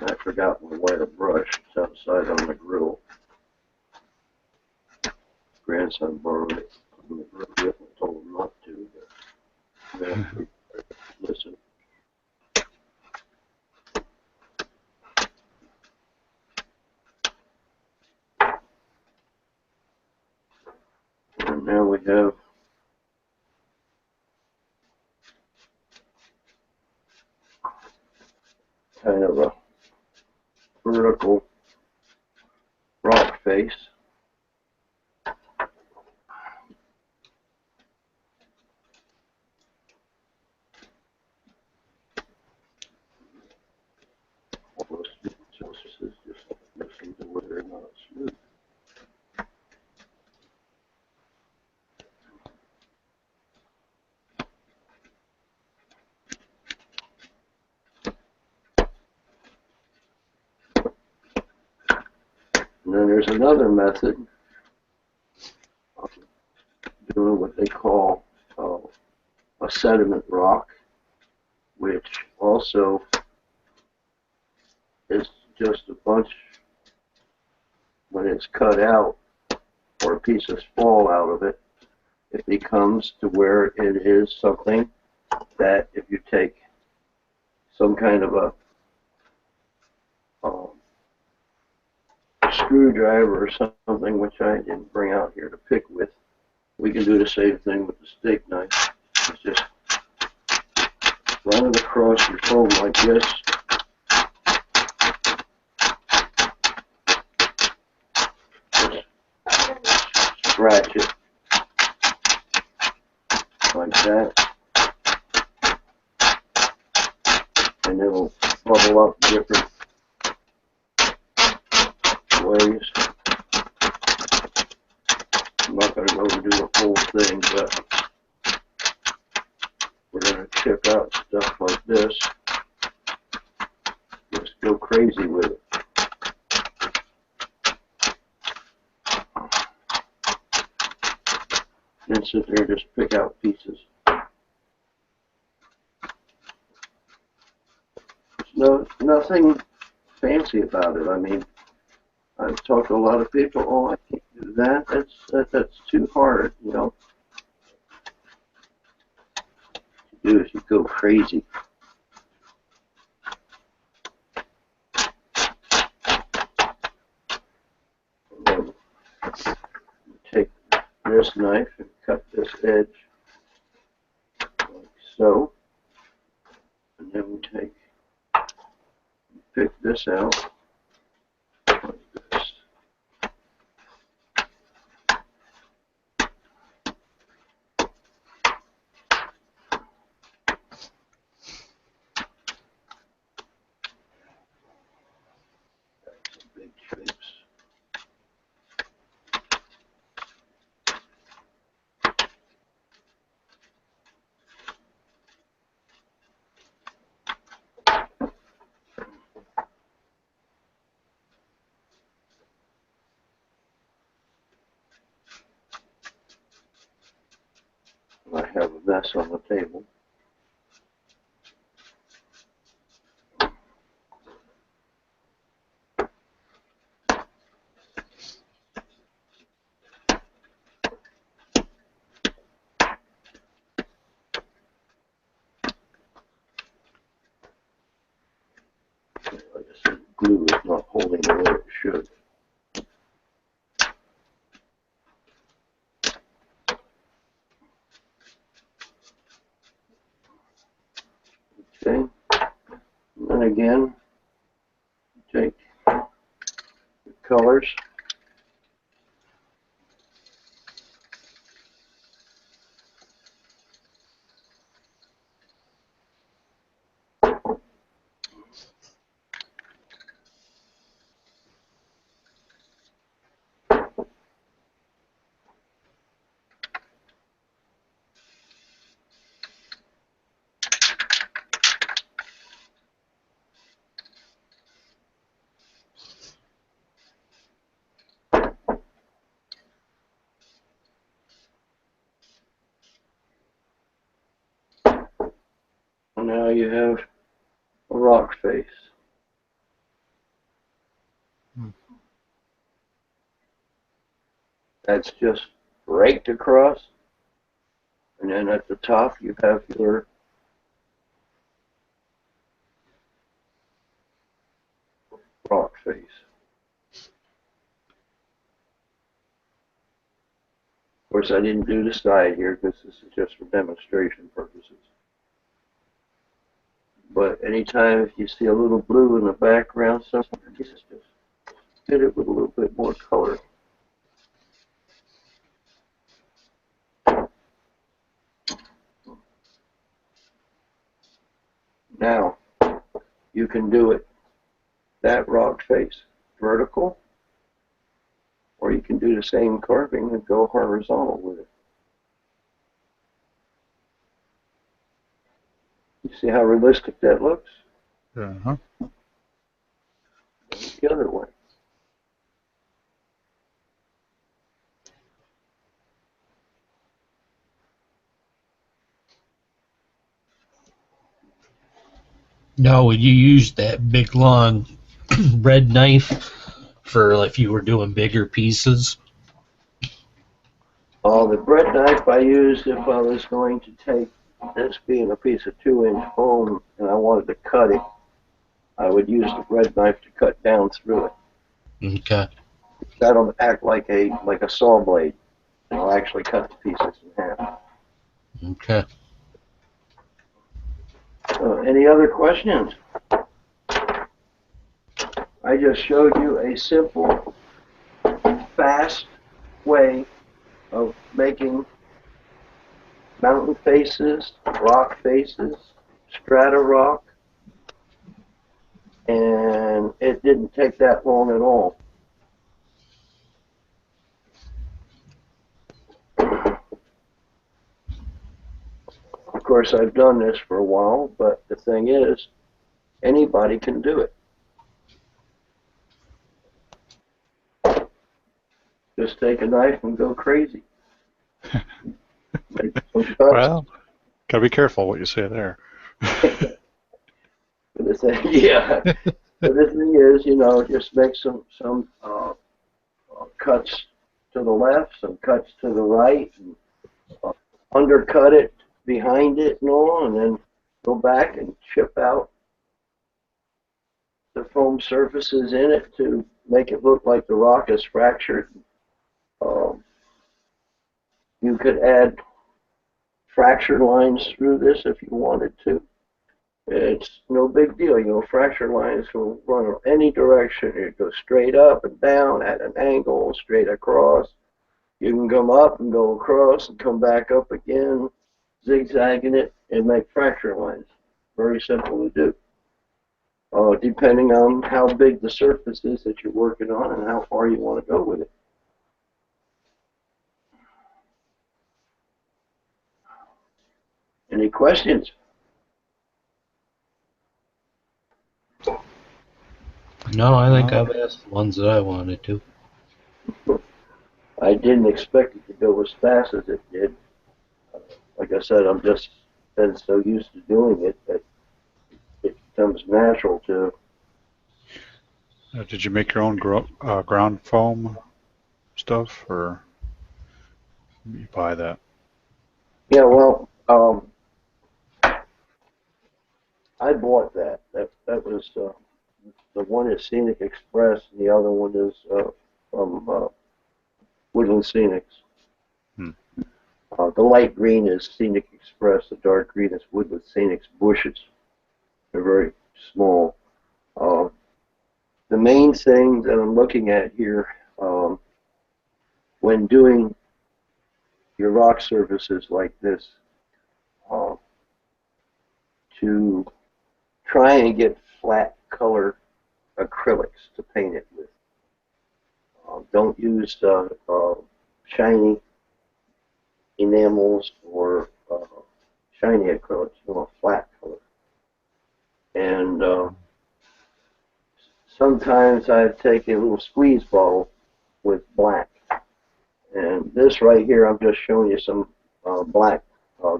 I forgot my wire brush. It's outside on the grill. Grandson borrowed it from the grill with and told him not to, but man, listen. And now we have kind of a vertical rock face. Almost justices just listen to whether or not it's smooth. And then there's another method of doing what they call a sediment rock, which also is just a bunch, when it's cut out or pieces fall out of it, it becomes to where it is something that if you take some kind of a screwdriver or something, which I didn't bring out here to pick with, we can do the same thing with the steak knife. It's just run it across your foam like this. Just scratch it like that, and it'll bubble up different ways. I'm not going to go and do the whole thing, but we're going to chip out stuff like this. Just go crazy with it. And sit there and just pick out pieces. There's nothing fancy about it. I mean, I've talked to a lot of people, oh, I can't do That's too hard, you know. What you do is you go crazy. And then you take this knife and cut this edge like so. And then we pick this out like this. That's some big shapes. I have a mess on the table. Like I said, glue is not holding it where it should. Okay. And then again, take the colors. And now you have a rock face. That's just raked across. And then at the top you have your rock face. Of course, I didn't do the side here because this is just for demonstration purposes. But anytime if you see a little blue in the background, something, just hit it with a little bit more color. Now, you can do it, that rock face, vertical, or you can do the same carving and go horizontal with it. You see how realistic that looks? Uh-huh. The other way. Now, would you use that big long red knife for if you were doing bigger pieces? The bread knife I used if I was going to take this being a piece of 2-inch foam and I wanted to cut it, I would use the bread knife to cut down through it. Okay. That'll act like a saw blade. It'll actually cut the pieces in half. Okay. Any other questions? I just showed you a simple, fast way of making mountain faces, rock faces, strata rock, and it didn't take that long at all. Of course, I've done this for a while, but the thing is, anybody can do it. Just take a knife and go crazy. Make some cuts. Well, gotta be careful what you say there. Yeah. But the thing is, just make some cuts to the left, some cuts to the right, and undercut it behind it and all, and then go back and chip out the foam surfaces in it to make it look like the rock is fractured. You could add fracture lines through this if you wanted to. It's no big deal. You know, fracture lines will run in any direction. You go straight up and down at an angle, straight across. You can come up and go across and come back up again, zigzagging it, and make fracture lines. Very simple to do. Depending on how big the surface is that you're working on and how far you want to go with it. Any questions? No, I think I've asked the ones that I wanted to. I didn't expect it to go as fast as it did. Like I said, I'm just been so used to doing it that it comes natural to. Did you make your own ground foam stuff, or you buy that? Yeah, well, I bought that. That was the one is Scenic Express, and the other one is from Woodland Scenics. The light green is Scenic Express. The dark green is Woodland Scenics bushes. They're very small. The main thing that I'm looking at here, when doing your rock surfaces like this, to try and get flat color acrylics to paint it with. Don't use shiny enamels or shiny acrylics. You want flat color. And sometimes I take a little squeeze bottle with black. And this right here, I'm just showing you some black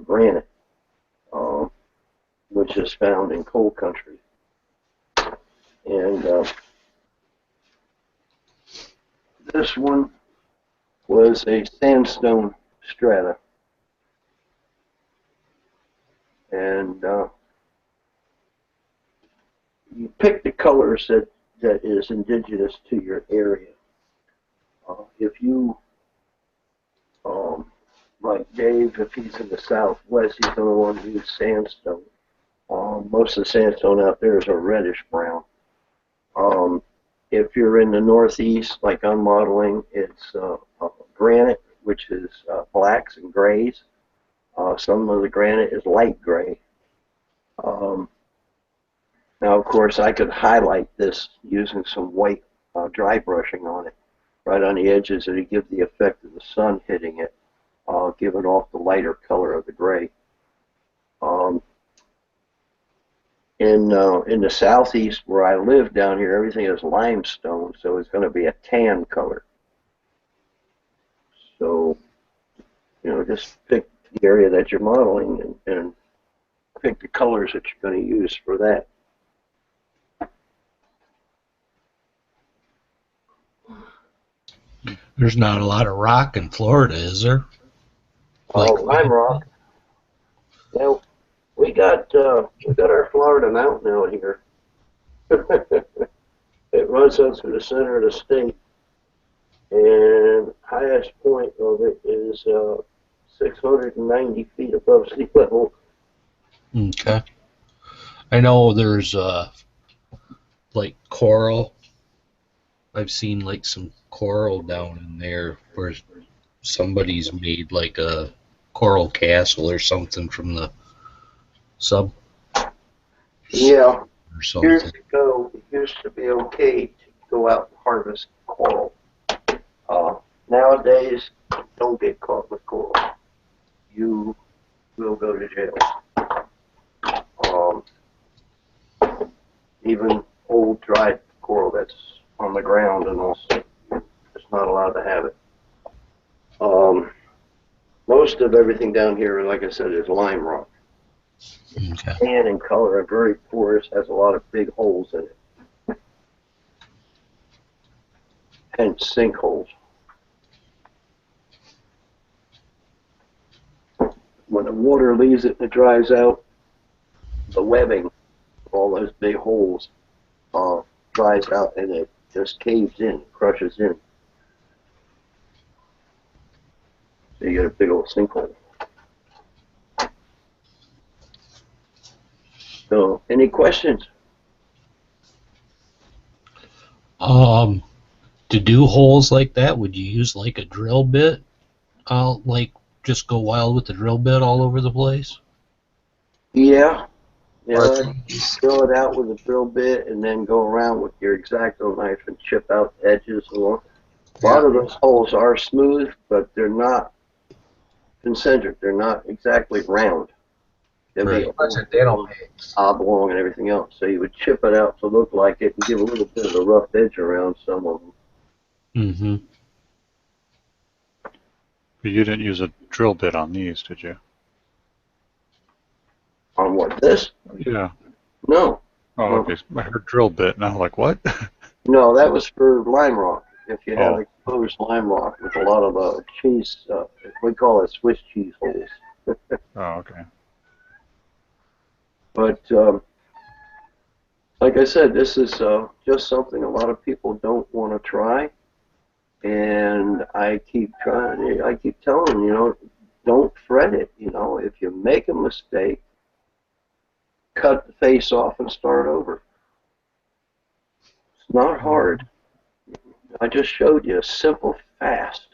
granite, which is found in coal country. And this one was a sandstone strata. And you pick the colors that is indigenous to your area. If you, like Dave, if he's in the southwest, he's going to want to use sandstone. Most of the sandstone out there is a reddish brown. If you're in the northeast, like I'm modeling, it's granite, which is blacks and grays. Some of the granite is light gray. Now, of course, I could highlight this using some white dry brushing on it, right on the edges, and to give the effect of the sun hitting it, giving off the lighter color of the gray. In the southeast where I live down here, everything is limestone, so it's going to be a tan color. So, you know, just pick the area that you're modeling and pick the colors that you're going to use for that. There's not a lot of rock in Florida, is there? Lime rock. Yeah, we got our Florida mountain out here. It runs up through the center of the state, and highest point of it is 690 feet above sea level. Okay. I know there's like coral. I've seen like some coral down in there where somebody's made like a coral castle or something from the sub. Yeah. Or something. Years ago, it used to be okay to go out and harvest coral. Nowadays, don't get caught with coral. You will go to jail. Even old dried coral that's on the ground and also it's not allowed to have it. Most of everything down here, like I said, is lime rock. Okay. Tan in color and very porous, has a lot of big holes in it. Hence sinkholes. when the water leaves it and it dries out, the webbing, all those big holes, dries out and it just caves in, crushes in. So you get a big old sinkhole. So, any questions? To do holes like that, would you use like a drill bit? Like just go wild with the drill bit all over the place? Yeah. Or Yeah, drill it out with a drill bit and then go around with your X-Acto knife and chip out the edges. A lot of those holes are smooth, but they're not concentric. They're not exactly round. They'll Right. be a bunch of dental picks. oblong and everything else. So you would chip it out to look like it and give a little bit of a rough edge around some of them. Mm-hmm. But you didn't use a drill bit on these, did you? On what, this? Yeah. No. Oh, No. okay. I heard drill bit, and I'm like, what? No, that was for lime rock. If you have Oh. exposed lime rock with a lot of cheese, we call it Swiss cheese holes. Oh, okay. But like I said, this is just something a lot of people don't want to try, and I keep trying. I keep telling them, don't fret it. If you make a mistake, cut the face off and start over. It's not hard. I just showed you a simple, fast.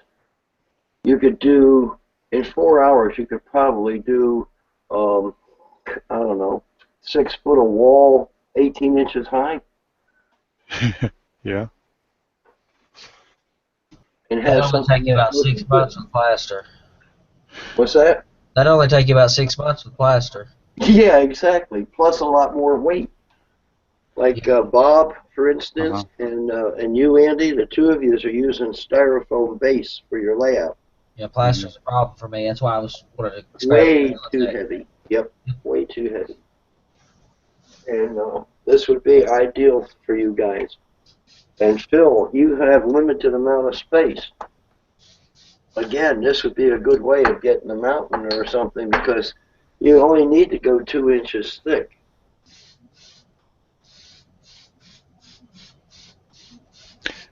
You could do in 4 hours. You could probably do, I don't know, 6 foot of wall, 18 inches high, Yeah. and That have only something take you about that looks 6 good. months with plaster. What's that? That only take you about 6 months with plaster. Yeah, exactly. Plus a lot more weight. Like Bob, for instance, and you, Andy, the two of you are using styrofoam base for your layout. Yeah, plaster's a problem for me. That's why I was wanted to Way experiment. too heavy. Yep, way too heavy. And this would be ideal for you guys. And Phil, you have limited amount of space. Again, this would be a good way of getting a mountain or something because you only need to go 2 inches thick.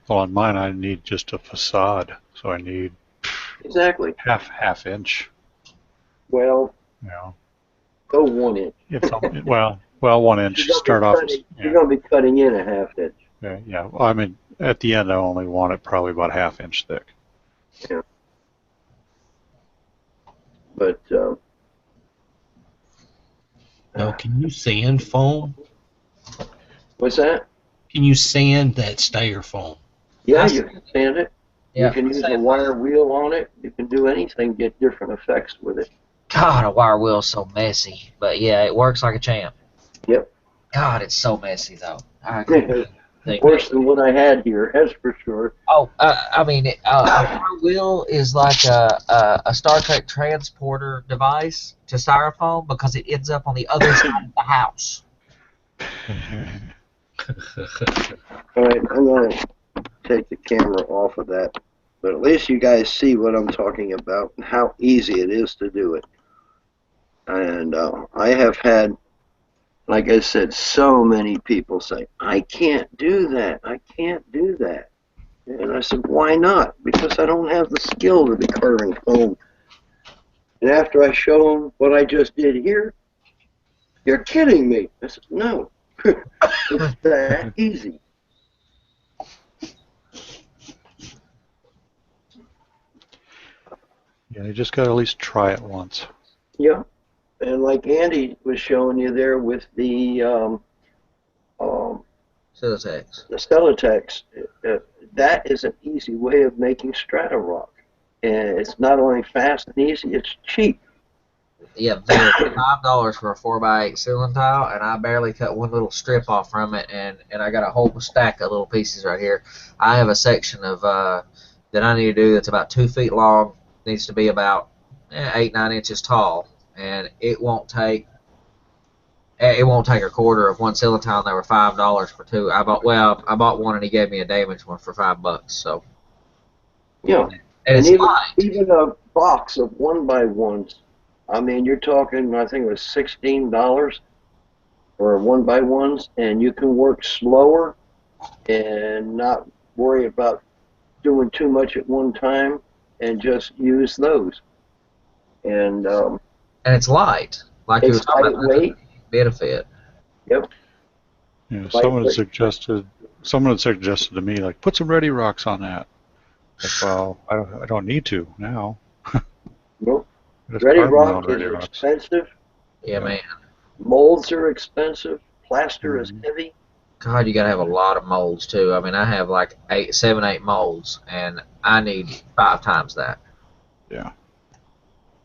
Well, on mine, I need just a facade, so I need Exactly. half inch. Well, You know, go 1 inch. it's well, 1 inch. Start off. You're going to be cutting in a half inch. Yeah. Well, I mean, at the end, I only want it probably about ½ inch thick. Yeah. But Now, can you sand foam? what's that? Can you sand that styrofoam? Yeah, you can sand it. Yeah, You can use a wire wheel on it. You can do anything, get different effects with it. God, a wire wheel's so messy. But yeah, it works like a champ. Yep. God, it's so messy though. I couldn't think. Worse than what I had here, that's for sure. Oh, I mean, a wire wheel is like a Star Trek transporter device to styrofoam because it ends up on the other side of the house. All right, I'm going to take the camera off of that. But at least you guys see what I'm talking about and how easy it is to do it. And I have had, like I said, so many people say, I can't do that. I can't do that. And I said, why not? Because I don't have the skill to be carving foam. And after I show them what I just did here, you're kidding me. I said, no. It's that easy. Yeah, you just got to at least try it once. Yeah. And like Andy was showing you there with the Celotex. Celotex, that is an easy way of making strata rock. And it's not only fast and easy, it's cheap. Yeah, they're $5 for a 4x8 ceiling tile, and I barely cut one little strip off from it, and I got a whole stack of little pieces right here. I have a section of that I need to do that's about 2 feet long, needs to be about 8-9 inches tall, and it won't take a quarter of one ceiling tile. And they were $5 for two. I bought one, and he gave me a damaged one for $5. So Yeah. and it's even, light. even a box of 1x1s I mean, you're talking, I think it was $16 for 1x1s, and you can work slower and not worry about doing too much at one time and just use those. And And it's light, like you were it's talking about. lightweight. Benefit. Yep. Yeah, someone had suggested to me, like, put some Ready Rocks on that. Like, well, I don't need to now. Nope. Just Ready carve my own Rock Ready is Rocks. expensive. Yeah, man. Molds are expensive. Plaster is Mhm. heavy. God, you gotta have a lot of molds too. I mean, I have like 8 molds, and I need 5 times that. Yeah.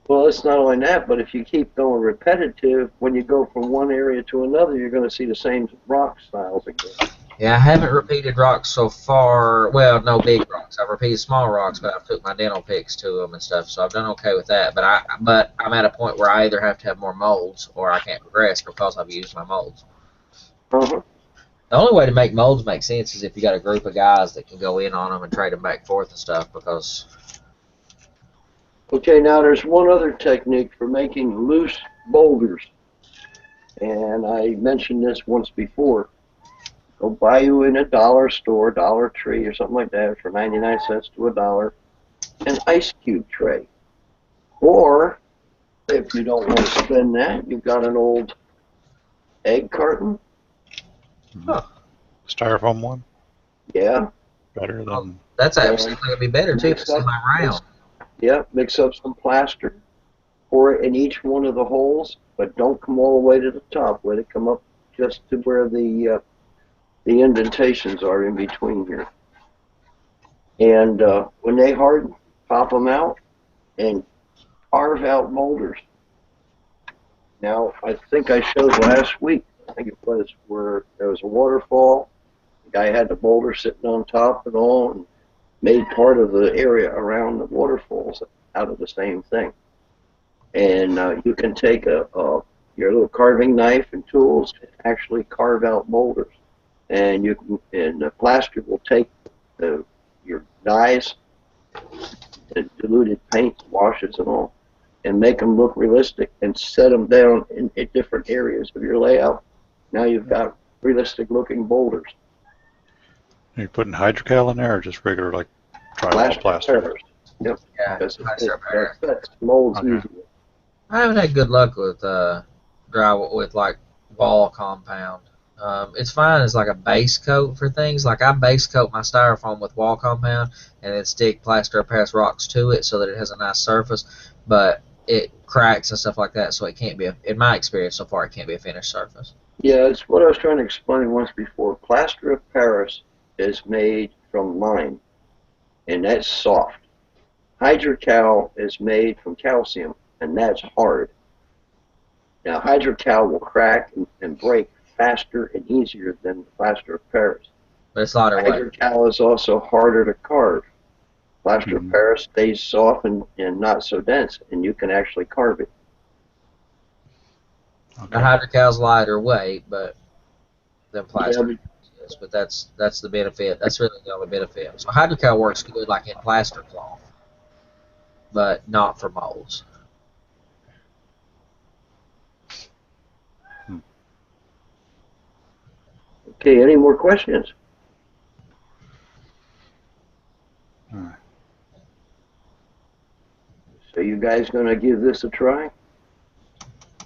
Well, it's not only that, but if you keep going repetitive, when you go from one area to another, you're going to see the same rock styles again. Yeah, I haven't repeated rocks so far. Well, no big rocks. I've repeated small rocks, but I've took my dental picks to them and stuff, so I've done okay with that. But I'm at a point where I either have to have more molds or I can't progress because I've used my molds. Uh-huh. The only way to make molds make sense is if you got a group of guys that can go in on them and trade them back and forth and stuff. Because Okay, now there's one other technique for making loose boulders, and I mentioned this once before. Go buy you in a dollar store, Dollar Tree or something like that for 99 cents to $1, an ice cube tray. Or if you don't want to spend that, you've got an old egg carton. Huh. Styrofoam one? Yeah. Better than... that's actually going to be better too. It's semi-round. Yeah, mix up some plaster, pour it in each one of the holes, but don't come all the way to the top. Let it come up just to where the indentations are in between here. And when they harden, pop them out and carve out boulders. Now, I think I showed last week, I think it was, where there was a waterfall. The guy had the boulder sitting on top and all, and made part of the area around the waterfalls out of the same thing. And you can take your little carving knife and tools and actually carve out boulders. And the plaster will take your dyes and diluted paint, washes and all, and make them look realistic and set them down in different areas of your layout. Now you've got realistic looking boulders. Are you putting hydrocal in there or just regular, like, drywall plaster? Paris. Yep. Yeah, That's Paris. that's molds Okay. easy. I haven't had good luck with drywall with like wall compound. It's fine as like a base coat for things. Like I base coat my styrofoam with wall compound and then stick plaster of Paris rocks to it so that it has a nice surface. But it cracks and stuff like that, so it can't be. In my experience so far, it can't be a finished surface. Yeah, it's what I was trying to explain once before. Plaster of Paris is made from lime, and that's soft. Hydrocal is made from calcium, and that's hard. Now, hydrocal will crack and break faster and easier than plaster of Paris. But it's lighter weight. Hydrocal is also harder to carve. Plaster of Mhm. Paris stays soft and not so dense, and you can actually carve it. Now, hydrocal's lighter weight, but than plaster. Yeah, Yes, but that's the benefit. That's really the only benefit. So hydrocal works good like in plaster cloth, but not for molds. Okay, any more questions? Alright. So you guys gonna give this a try?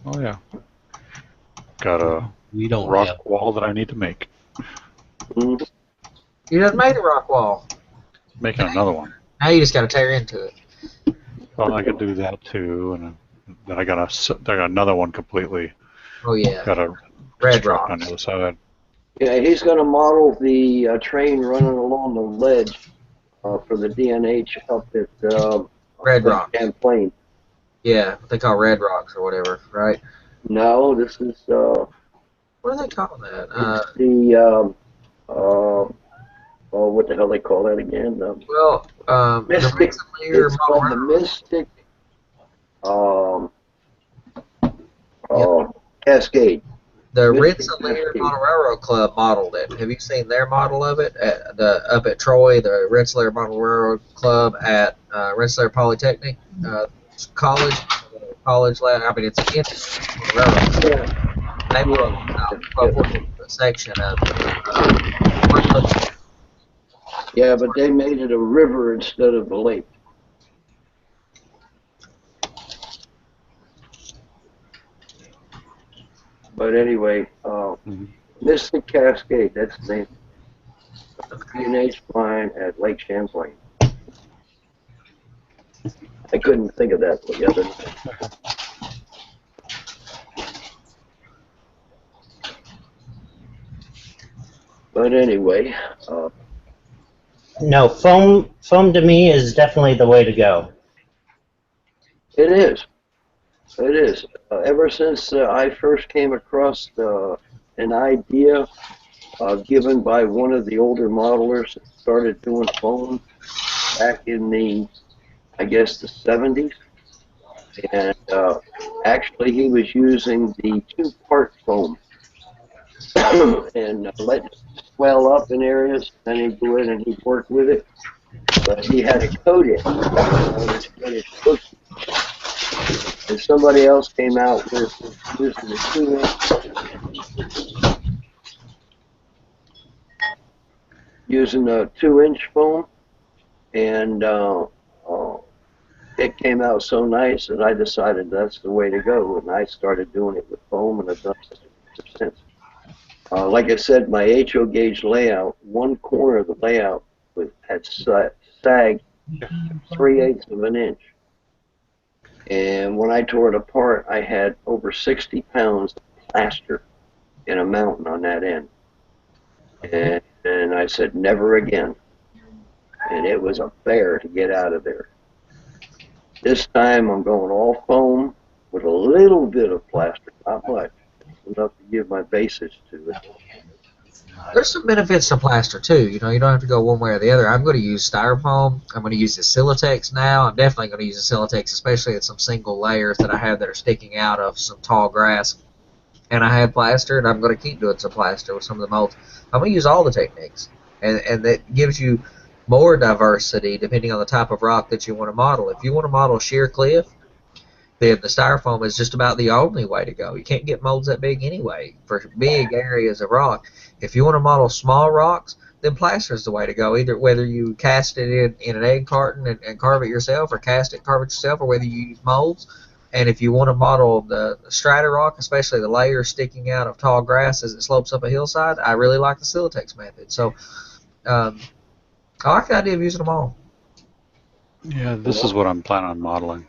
Oh, yeah. Got a We don't rock have. wall that I need to make. Mm. You done made a rock wall. Making another one. Now you just got to tear into it. Well, I could do that too, and then I got another one completely. Oh yeah, Got a red construct rock. on the other side. Yeah, he's gonna model the train running along the ledge for the DNH up at Red Rock. Champlain. Yeah, what they call red rocks or whatever, right? No, this is What do they call that? it's the oh, what the hell they call that again? The Mystic. Rensselaer It's called the Monroe. Mystic Cascade. The Mystic Rensselaer Cascade. Model Railroad Club modeled it. Have you seen their model of it up at Troy? The Rensselaer Model Railroad Club at Rensselaer Polytechnic College. college land. I mean, it's in the railroad. Yeah. They put Yeah. 12-14 section of Yeah, but they made it a river instead of a lake. But anyway, Mystic Cascade, that's the name. P&H mine at Lake Champlain. I couldn't think of that the other night. But anyway, No, foam to me is definitely the way to go. it is. It is. Ever since I first came across an idea given by one of the older modelers that started doing foam back in the, I guess, the 70s. And actually, he was using the two-part foam and let it swell up in areas. Then he'd go in and he'd work with it. But he had to coat it when it cooked. And somebody else came out with using the 2-inch, using a 2-inch foam, and it came out so nice that I decided that's the way to go, and I started doing it with foam, and I've done it since. Like I said, my HO gauge layout, one corner of the layout had sagged 3/8 of an inch. And when I tore it apart, I had over 60 pounds of plaster in a mountain on that end. And I said, never again. And it was a bear to get out of there. This time I'm going all foam with a little bit of plaster, not much, enough to give my basis to it. There's some benefits to plaster too. You know, you don't have to go one way or the other. I'm going to use styrofoam. I'm going to use the Silatex now. I'm definitely going to use the Silatex, especially in some single layers that I have that are sticking out of some tall grass. And I had plaster, and I'm going to keep doing some plaster with some of the molds. I'm going to use all the techniques, and that gives you more diversity depending on the type of rock that you want to model. If you want to model sheer cliff, then the styrofoam is just about the only way to go. You can't get molds that big anyway for big areas of rock. If you want to model small rocks, then plaster is the way to go. Either whether you cast it in an egg carton and carve it yourself, or cast it and carve it yourself, or whether you use molds. And if you want to model the strata rock, especially the layers sticking out of tall grass as it slopes up a hillside, I really like the Silatex method. So I like the idea of using them all. Yeah, this is what I'm planning on modeling.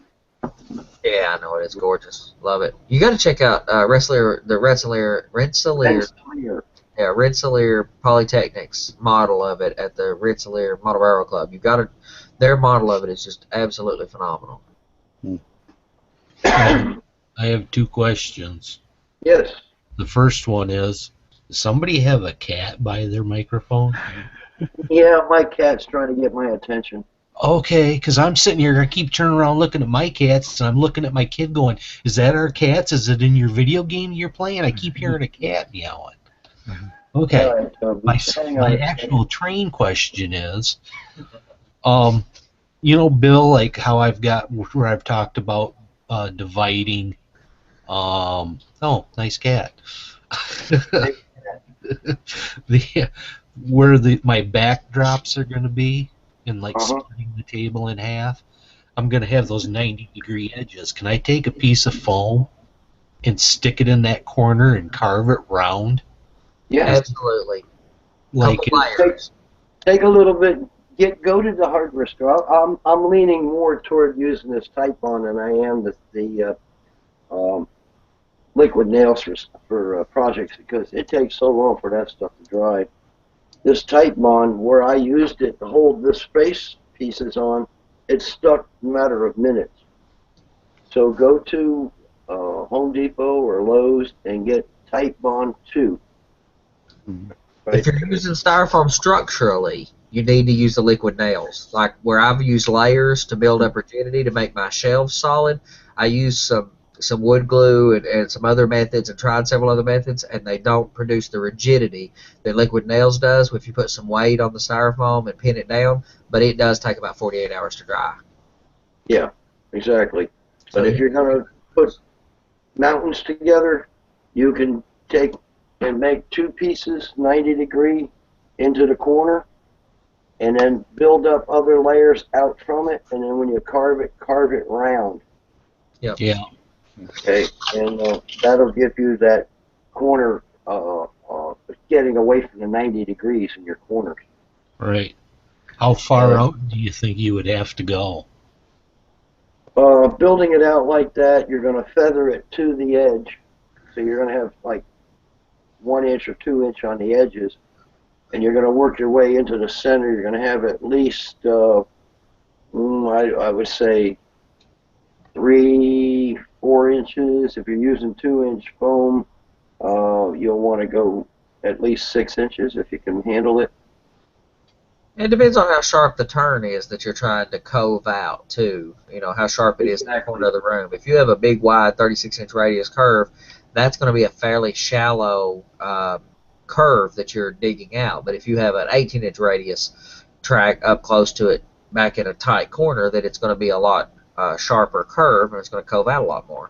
Yeah, I know it. It's gorgeous. Love it. You got to check out Rensselaer Polytechnic's model of it at the Rensselaer Model Railroad Club. You got to. Their model of it is just absolutely phenomenal. I have two questions. Yes. The first one is, does somebody have a cat by their microphone? Yeah, my cat's trying to get my attention. Okay, because I'm sitting here, I keep turning around looking at my cats, and I'm looking at my kid going, is that our cats? Is it in your video game you're playing? I keep hearing a cat meowing. Okay, All right, my actual train question is, you know, Bill, like how I've got, where I've talked about dividing, oh, nice cat. Where my backdrops are going to be, and like splitting the table in half, I'm going to have those 90-degree edges. Can I take a piece of foam and stick it in that corner and carve it round? Yes. Absolutely. Like Take a little bit. Go to the hardware store. I'm leaning more toward using this Titebond than I am the liquid nails for projects, because it takes so long for that stuff to dry. This Titebond, where I used it to hold the space pieces on, it stuck in a matter of minutes. So go to Home Depot or Lowe's and get Titebond 2. Right. If you're using styrofoam structurally, you need to use the liquid nails. Like where I've used layers to build up rigidity to make my shelves solid, I use some wood glue and some other methods, and tried several other methods, and they don't produce the rigidity that liquid nails does if you put some weight on the styrofoam and pin it down, but it does take about 48 hours to dry. Yeah, exactly. But if you're going to put mountains together, you can take and make two pieces 90 degree into the corner, and then build up other layers out from it, and then when you carve it round. Yep. Yeah. Okay, and that'll give you that corner getting away from the 90 degrees in your corners. Right. How far out do you think you would have to go? Building it out like that, you're going to feather it to the edge, so you're going to have like 1 inch or 2 inch on the edges, and you're going to work your way into the center. You're going to have at least, I would say, 3-4 inches. If you're using 2-inch foam, you'll want to go at least 6 inches if you can handle it. It depends on how sharp the turn is that you're trying to cove out, too. You know, how sharp it is in the corner of the room. If you have a big, wide 36-inch radius curve, that's going to be a fairly shallow curve that you're digging out. But if you have an 18-inch radius track up close to it, back in a tight corner, then it's going to be a lot sharper curve, and it's going to cove out a lot more.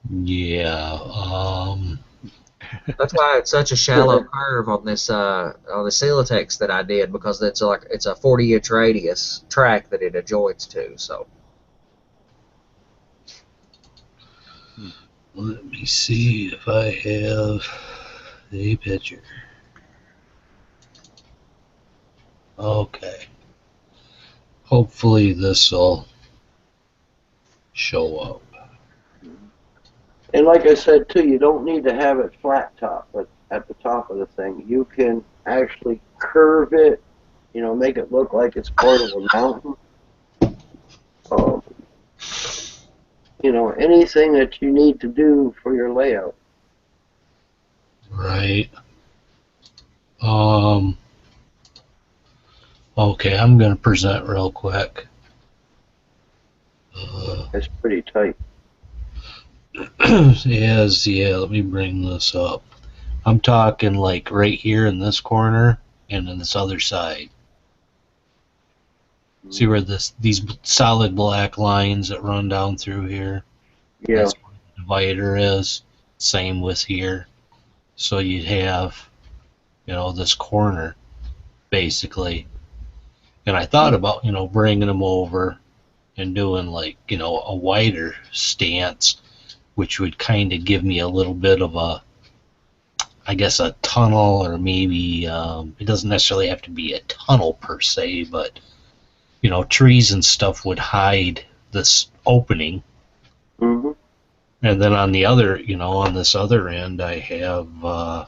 Yeah. That's why it's such a shallow curve on this on the Silatex that I did, because it's a 40-inch radius track that it adjoins to. So Let me see if I have a picture. Okay. Hopefully this will show up. And like I said too, you don't need to have it flat top, but at the top of the thing, you can actually curve it, make it look like it's part of a mountain. Anything that you need to do for your layout. Right. Okay, I'm gonna present real quick. It's pretty tight. Yeah, let me bring this up. I'm talking like right here in this corner and in this other side. See where these solid black lines that run down through here? Yeah. That's where the divider is. Same with here. So you'd have, this corner, basically. And I thought about, bringing them over and doing like, a wider stance, which would kind of give me a little bit of a tunnel, or maybe it doesn't necessarily have to be a tunnel per se, but trees and stuff would hide this opening. Mm-hmm. And then on the other, on this other end, I have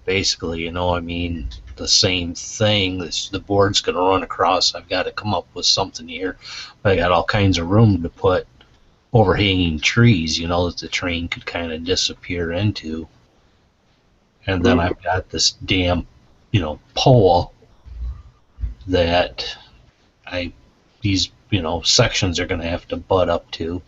basically, the same thing. The board's going to run across. I've got to come up with something here. I got all kinds of room to put overhanging trees, that the train could kind of disappear into. And then I've got this damn, pole that these sections are going to have to butt up to.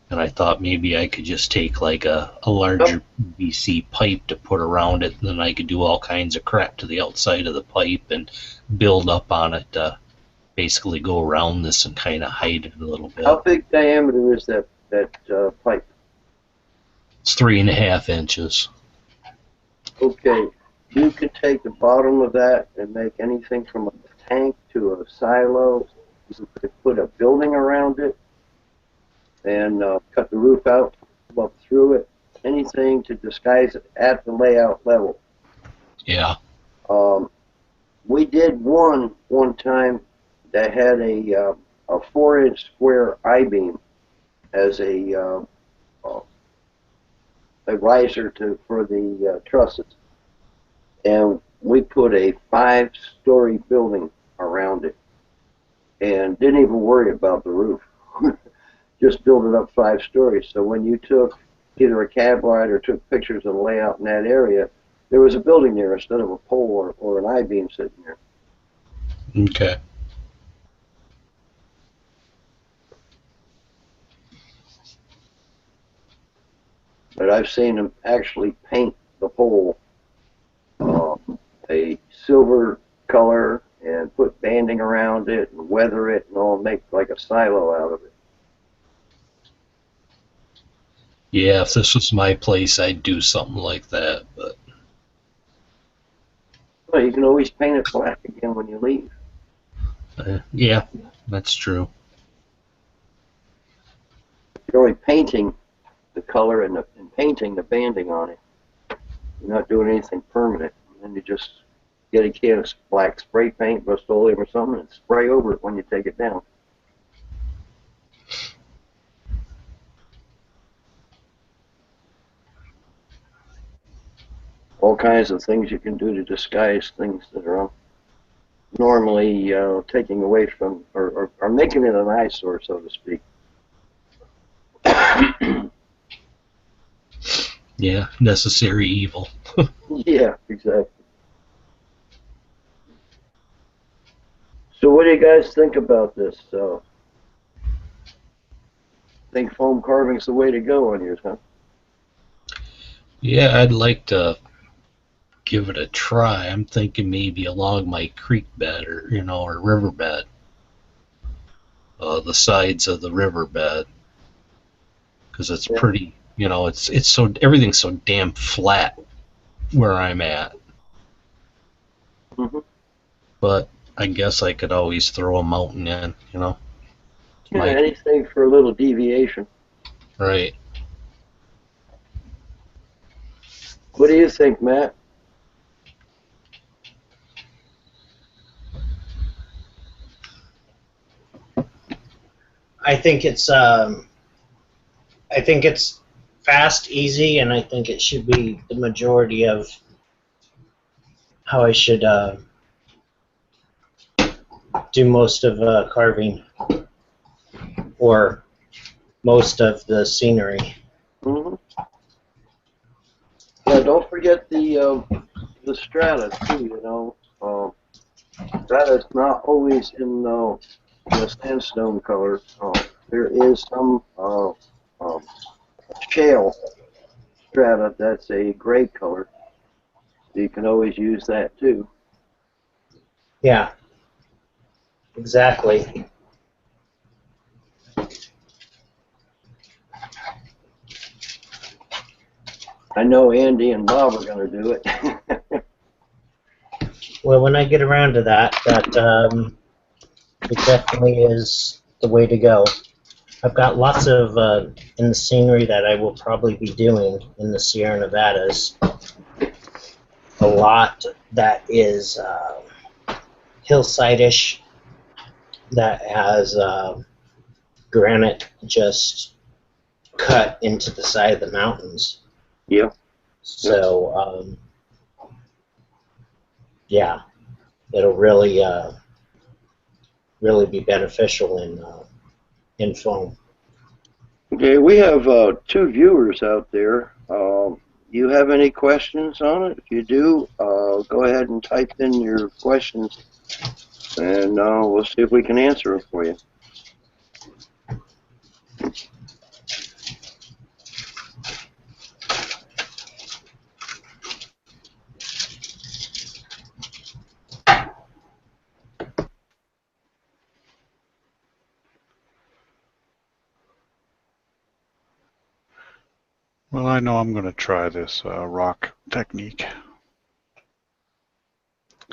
And I thought maybe I could just take like a larger PVC pipe to put around it, and then I could do all kinds of crap to the outside of the pipe and build up on it to basically go around this and kind of hide it a little bit. How big diameter is that pipe? It's 3.5 inches. Okay, you could take the bottom of that and make anything from a tank to a silo. You could put a building around it and cut the roof out, up through it, anything to disguise it at the layout level. Yeah. We did one time that had a 4-inch square I-beam as a riser for the trusses, and we put a 5-story building around it, and didn't even worry about the roof. Just build it up 5 stories. So when you took either a cab ride or took pictures of the layout in that area, there was a building there instead of a pole or an I-beam sitting there. Okay. But I've seen them actually paint the pole a silver color and put band banding around it and weather it and all, make like a silo out of it. Yeah, if this was my place, I'd do something like that. But Well, you can always paint it black again when you leave. yeah, that's true. You're only painting the color and painting the banding on it. You're not doing anything permanent. And you just get a can of black spray paint, Rust-Oleum or something, and spray over it when you take it down. All kinds of things you can do to disguise things that are normally taking away from, or making it an eyesore, so to speak. Yeah, necessary evil. Yeah, exactly. So what do you guys think about this? Think foam carving's the way to go on yours, huh? Yeah, I'd like to give it a try. I'm thinking maybe along my creek bed or or riverbed, the sides of the riverbed, because it's pretty. It's so everything's so damn flat where I'm at. Mm-hmm. But I guess I could always throw a mountain in. Yeah, anything for a little deviation. Right. What do you think, Matt? I think it's fast, easy, and I think it should be the majority of how I should do most of carving or most of the scenery. Mm-hmm. Yeah, don't forget the strata too. Strata's not always in the sandstone color. There is some shale strata that's a gray color. You can always use that too. Yeah, exactly. I know Andy and Bob are going to do it. Well, when I get around to that, it definitely is the way to go. I've got lots of in the scenery that I will probably be doing in the Sierra Nevadas. A lot that is hillside-ish, that has granite just cut into the side of the mountains. Yeah. So, yeah, it'll really really be beneficial in foam. Okay, we have 2 viewers out there. You have any questions on it? If you do, go ahead and type in your questions, and we'll see if we can answer them for you. Well, I know I'm going to try this rock technique.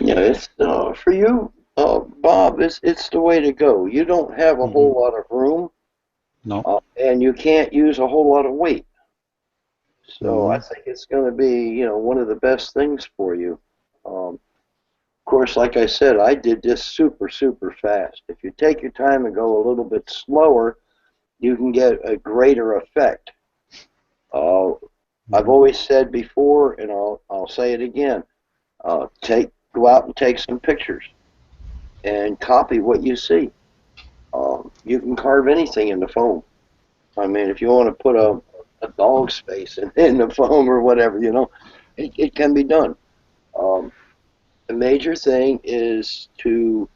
Yeah, it's for you, Bob. It's the way to go. You don't have a whole lot of room, No. and you can't use a whole lot of weight. So I think it's going to be, one of the best things for you. Of course, like I said, I did this super, super fast. If you take your time and go a little bit slower, you can get a greater effect. I've always said before, and I'll say it again. Go out and take some pictures and copy what you see. You can carve anything in the foam. I mean, if you want to put a dog's face in the foam or whatever, it can be done. The major thing is to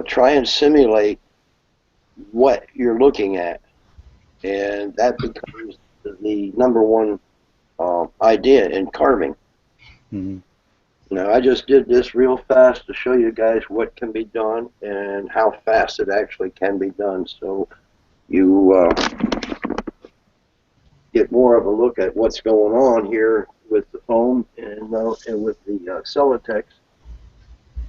try and simulate what you're looking at, and that becomes the number one idea in carving. Mm-hmm. Now, I just did this real fast to show you guys what can be done and how fast it actually can be done. So you get more of a look at what's going on here with the foam and with the Celotex.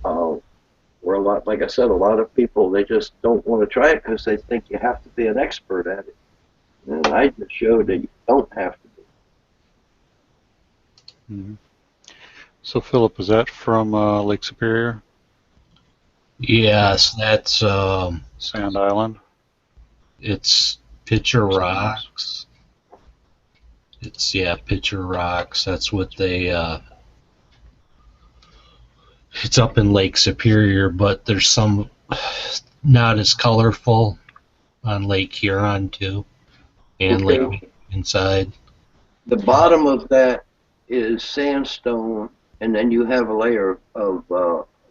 Where a lot, like I said, a lot of people, they just don't want to try it because they think you have to be an expert at it. And I just showed that you don't have to be. Mhm. So, Philip, is that from Lake Superior, Yes, that's Sand Island? it's Pitcher Rocks. It's Pitcher Rocks. That's what they. It's up in Lake Superior, but there's some not as colorful on Lake Huron too, and Okay. Lake inside. The bottom of that is sandstone, and then you have a layer of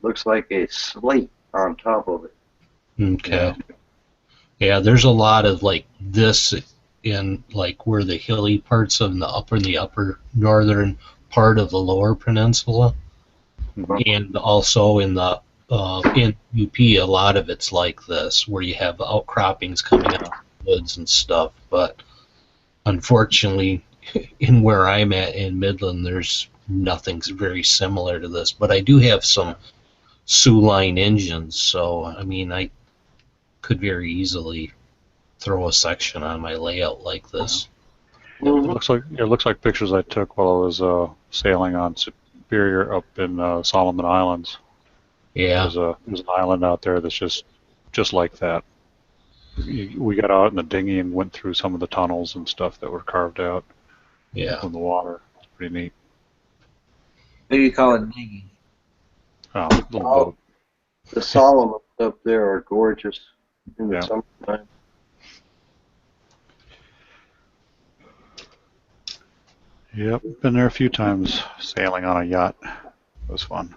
looks like a slate on top of it. Okay. Yeah, there's a lot of like this in like where the hilly parts of the upper northern part of the lower peninsula, and also in the in UP, a lot of it's like this, where you have outcroppings coming out of the woods and stuff. But unfortunately, in where I'm at in Midland, there's nothing very similar to this. But I do have some Sioux Line engines, so I mean, I could very easily throw a section on my layout like this. It looks like pictures I took while I was sailing on Superior up in Solomon Islands. Yeah. There's an island out there that's just like that. We got out in the dinghy and went through some of the tunnels and stuff that were carved out from the water. It's pretty neat. Who do you call it digging? Oh, little boat. The Solomons up there are gorgeous in the Yeah. summertime. Yep, been there a few times sailing on a yacht. It was fun.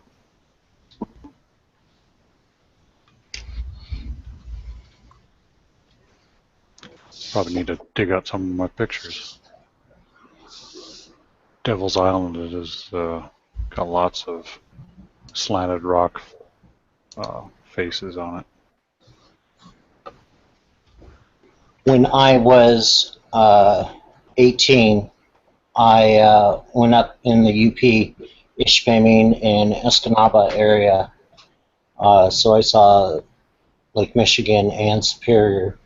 Probably need to dig out some of my pictures. Devil's Island has got lots of slanted rock faces on it. When I was 18, I went up in the UP, Ishpeming and Escanaba area. So I saw Lake Michigan and Superior.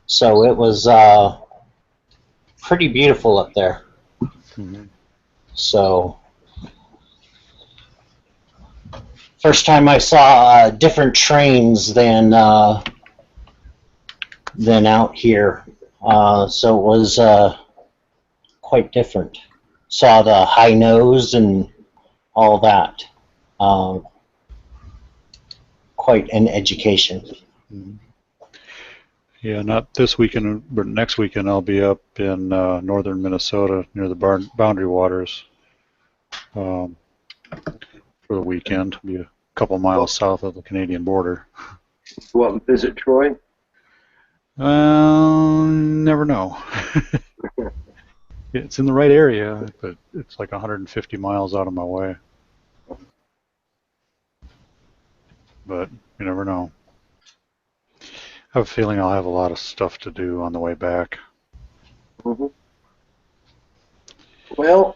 So it was pretty beautiful up there. Mm-hmm. So first time I saw different trains than out here. So it was quite different. Saw the high nose and all that. Quite an education. Mm-hmm. Yeah, not this weekend, but next weekend I'll be up in northern Minnesota near the Boundary Waters for the weekend. Be a couple miles south of the Canadian border. Go up and visit Troy. Never know. It's in the right area, but it's like 150 miles out of my way. But you never know. I have a feeling I'll have a lot of stuff to do on the way back. Mm-hmm. Well,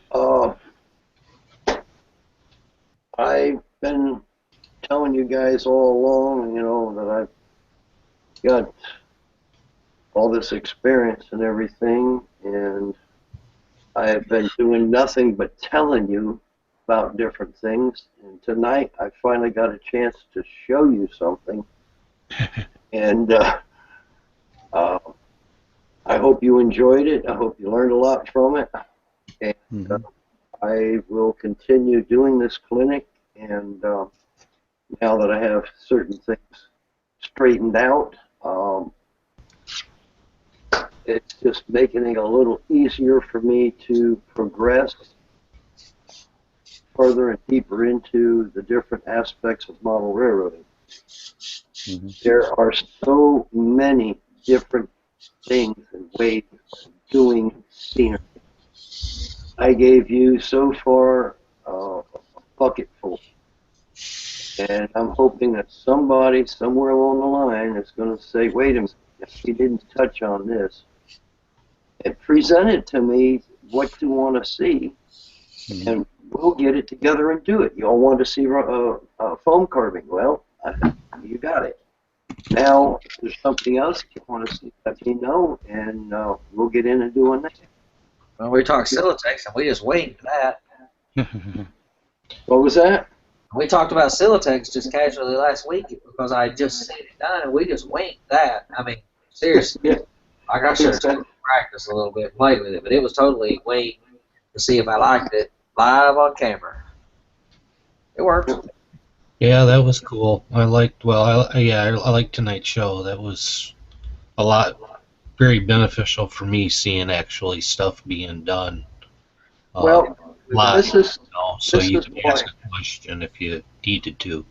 I've been telling you guys all along, that I've got all this experience and everything, and I have been doing nothing but telling you about different things. And tonight, I finally got a chance to show you something. And I hope you enjoyed it. I hope you learned a lot from it. And I will continue doing this clinic. And now that I have certain things straightened out, it's just making it a little easier for me to progress further and deeper into the different aspects of model railroading. Mm-hmm. There are so many different things and ways of doing scenery. I gave you so far a bucket full. And I'm hoping that somebody somewhere along the line is going to say, wait a minute, you didn't touch on this. And present it to me what you want to see, and we'll get it together and do it. You all want to see foam carving? Well, you got it. Now, if there's something else you want to see, let me know, and we'll get in and do it. Well, we talked Silatex, and we just winged that. What was that? We talked about Silatex just casually last week because I had just seen it done, and we just winged that. I mean, seriously. Yeah. Like I should have practiced a little bit and played with it, but it was totally winged to see if I liked it live on camera. It worked. Yeah, that was cool. I liked. Well, I liked tonight's show. That was a lot, very beneficial for me seeing actually stuff being done. Well, live, this is so this you is can why- ask a question if you needed to.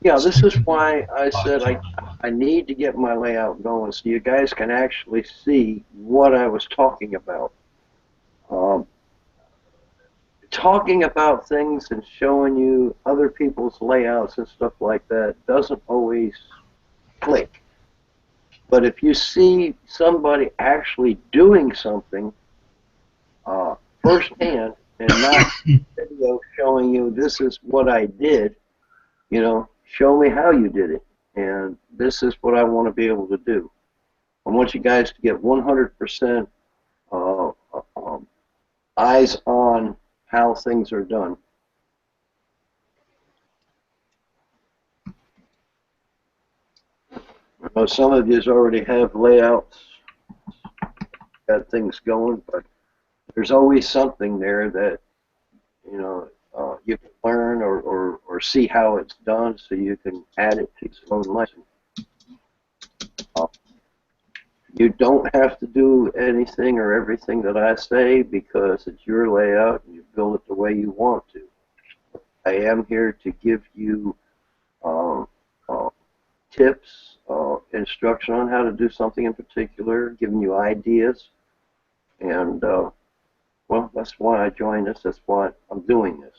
Yeah, this is why I said I need to get my layout going so you guys can actually see what I was talking about. Talking about things and showing you other people's layouts and stuff like that doesn't always click. But if you see somebody actually doing something firsthand and not video showing you this is what I did, you know, show me how you did it. And this is what I want to be able to do. I want you guys to get 100% eyes on how things are done. I know some of you already have layouts, got things going, but there's always something there that, you know, you can learn or see how it's done so you can add it to your own lesson. You don't have to do anything or everything that I say because it's your layout and you build it the way you want to. I am here to give you tips, instruction on how to do something in particular, giving you ideas, and well, that's why I joined this. That's why I'm doing this.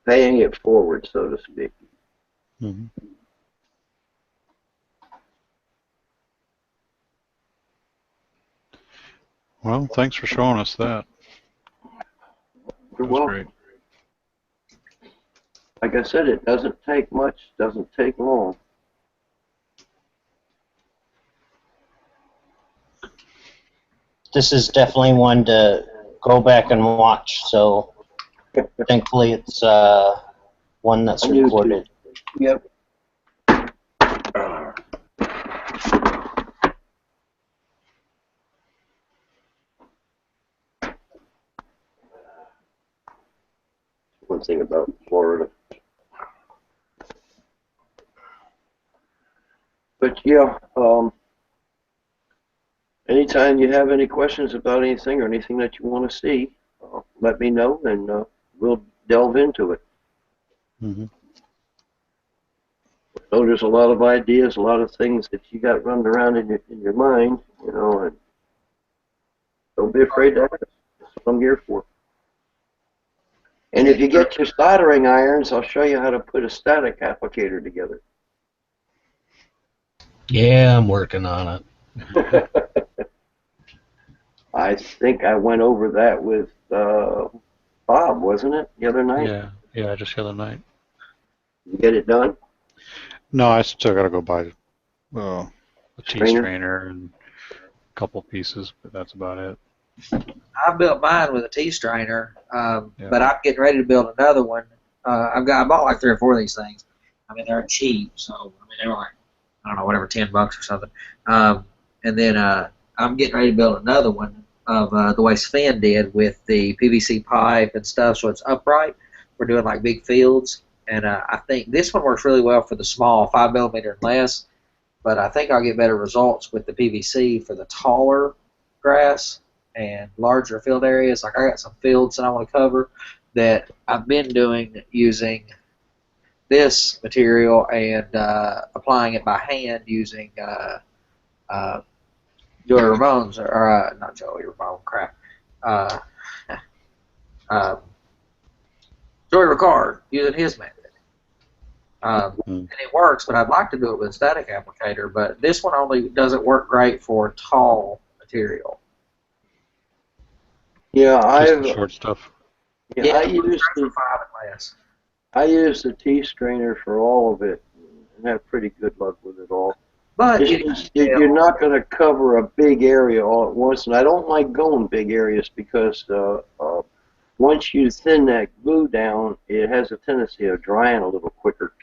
Paying it forward, so to speak. Mm-hmm. Well, thanks for showing us that. You're That was welcome. great. Like I said, it doesn't take much, doesn't take long. This is definitely one to go back and watch. So thankfully, it's one that's On YouTube. recorded. Yep. One thing about Florida. But yeah, anytime you have any questions about anything or anything that you want to see, let me know and we'll delve into it. Mm-hmm. So there's a lot of ideas, a lot of things that you got running around in your mind, you know, and don't be afraid to ask. That's what I'm here for. And if you get your soldering irons, I'll show you how to put a static applicator together. Yeah, I'm working on it. I think I went over that with Bob, wasn't it, the other night? Yeah, just the other night. You get it done? No, I still got to go buy a T Strainer? strainer and a couple pieces, but that's about it. I built mine with a T strainer, Yeah. but I'm getting ready to build another one. I bought like 3 or 4 of these things. I mean, they're cheap, so I mean they were like, I don't know, whatever, $10 or something. And then I'm getting ready to build another one of the way Sven did with the PVC pipe and stuff, so it's upright. We're doing like big fields, and I think this one works really well for the small 5mm and less. But I think I'll get better results with the PVC for the taller grass and larger field areas. Like I got some fields that I want to cover that I've been doing using this material and applying it by hand using Joey Ramone's, or not Joey Ramone, crap. Joey Ricard using his method. Hmm. And it works, but I'd like to do it with a static applicator, but this one only doesn't work great for tall material. Yeah, Just the short stuff. yeah, I it's used great the for 5 and less. I used the T strainer for all of it and had pretty good luck with it all. But It's just you're not going to cover a big area all at once, and I don't like going big areas because once you thin that glue down, it has a tendency of drying a little quicker.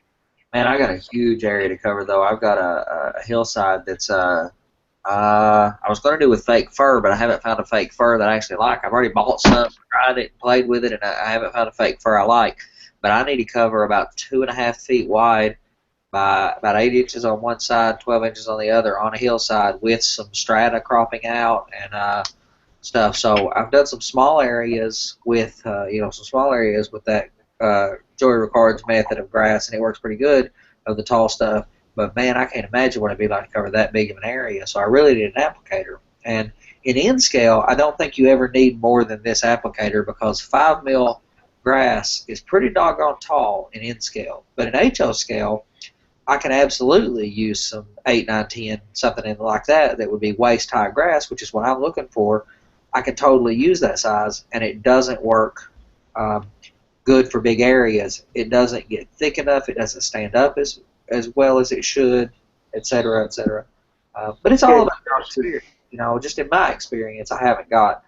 man, I got a huge area to cover though. I've got a hillside that's I was going to do with fake fir, but I haven't found a fake fir that I actually like. I've already bought some, tried it, played with it, and I haven't found a fake fir I like. But I need to cover about 2.5 feet wide by about 8 inches on one side, 12 inches on the other on a hillside with some strata cropping out and stuff. So I've done some small areas with that Joey Ricard's method of grass, and it works pretty good of the tall stuff. But man, I can't imagine what it'd be like to cover that big of an area. So I really need an applicator. And in N scale, I don't think you ever need more than this applicator because 5 mil grass is pretty doggone tall in N scale. But in HO scale, I can absolutely use some 8, 9, 10, something in like that would be waist high grass, which is what I'm looking for. I can totally use that size, and it doesn't work good for big areas. It doesn't get thick enough. It doesn't stand up as well as it should, etc., etc. But it's all about your experience. Just in my experience, I haven't got.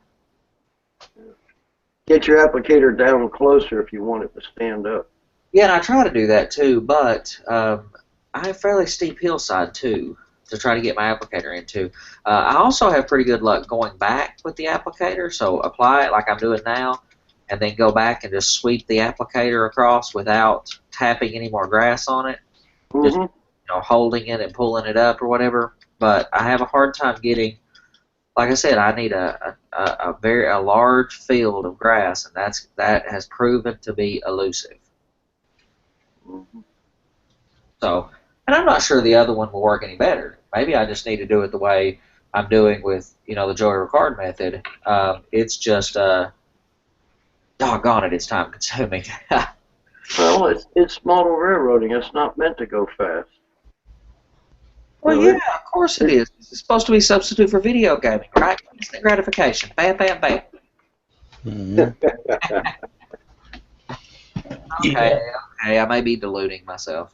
Get your applicator down closer if you want it to stand up. Yeah, and I try to do that too, but I have fairly steep hillside too to try to get my applicator into. I also have pretty good luck going back with the applicator, so apply it like I'm doing now, and then go back and just sweep the applicator across without tapping any more grass on it. Just holding it and pulling it up or whatever. But I have a hard time getting, like I said, I need a very large field of grass, and that has proven to be elusive. So, and I'm not sure the other one will work any better. Maybe I just need to do it the way I'm doing with the Joey Ricard method. It's just doggone it, it's time consuming. Well, it's model railroading. It's not meant to go fast. Well, yeah, of course it is. It's supposed to be a substitute for video gaming, right? Instant gratification. Bam, bam, bam. Mm-hmm. Okay, I may be deluding myself.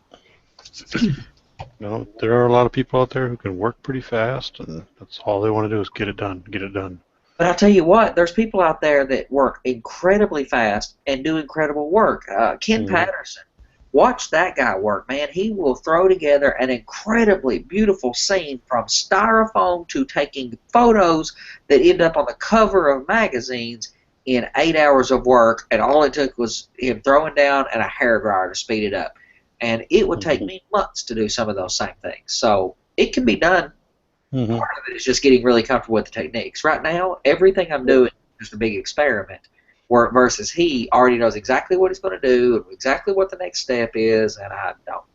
No, there are a lot of people out there who can work pretty fast, and that's all they want to do is get it done, get it done. But I'll tell you what, there's people out there that work incredibly fast and do incredible work. Ken Patterson, watch that guy work, man. He will throw together an incredibly beautiful scene from styrofoam to taking photos that end up on the cover of magazines in 8 hours of work, and all it took was him throwing down and a hairdryer to speed it up. And it would take me months to do some of those same things. So it can be done. Part of it is just getting really comfortable with the techniques. Right now, everything I'm doing is just a big experiment. Versus he already knows exactly what he's going to do, and exactly what the next step is, and I don't.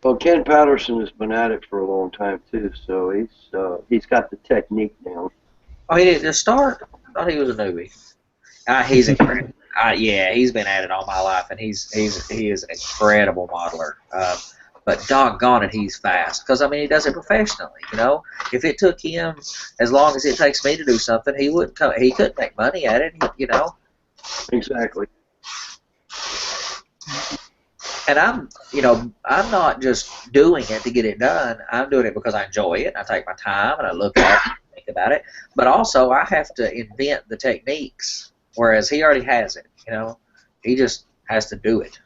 Well, Ken Patterson has been at it for a long time too, so he's got the technique down. Oh, he didn't just start? I thought he was a newbie. He's incredible. Yeah, he's been at it all my life, and he is an incredible modeler. But doggone it, he's fast. Because, I mean, he does it professionally, If it took him as long as it takes me to do something, he couldn't make money at it, Exactly. And I'm not just doing it to get it done. I'm doing it because I enjoy it. I take my time, and I look at it and think about it. But also, I have to invent the techniques, whereas he already has it, He just has to do it.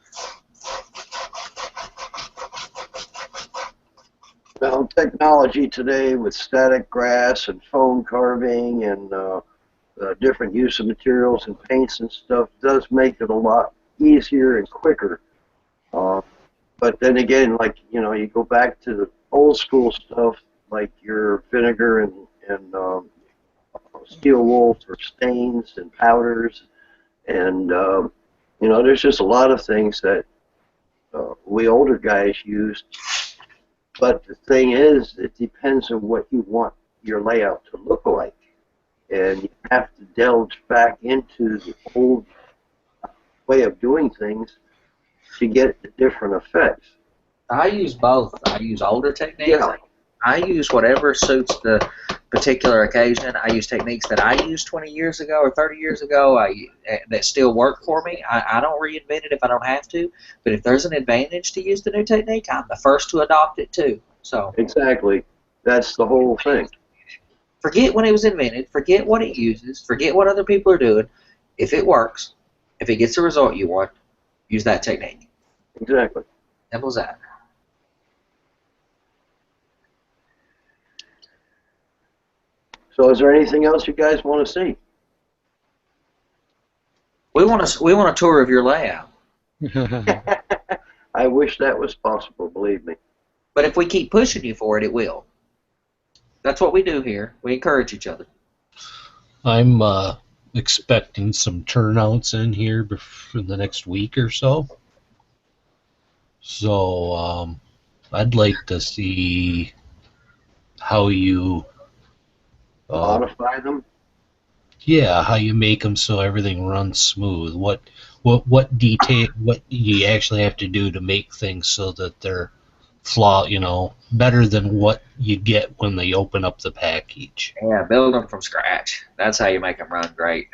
Well, technology today with static grass and foam carving and different use of materials and paints and stuff does make it a lot easier and quicker. But then again, like, you go back to the old school stuff, like your vinegar and steel wool for stains and powders. And, there's just a lot of things that we older guys used. But the thing is, it depends on what you want your layout to look like. and you have to delve back into the old way of doing things to get the different effects. I use both. I use older techniques. Yeah. I use whatever suits the particular occasion. I use techniques that I used 20 years ago or 30 years ago that still work for me. I don't reinvent it if I don't have to, but if there's an advantage to use the new technique, I'm the first to adopt it too. So Exactly. That's the whole thing. forget when it was invented, forget what it uses, forget what other people are doing. If it works, if it gets the result you want, use that technique. Exactly. Simple as that. So is there anything else you guys want to see? We want a tour of your layout. I wish that was possible, believe me. But if we keep pushing you for it, it will. That's what we do here. We encourage each other. I'm expecting some turnouts in here for the next week or so. So I'd like to see how you Modify them? how you make them so everything runs smooth. What detail, what you actually have to do to make things so that they're better than what you get when they open up the package. Yeah, build them from scratch. That's how you make them run great.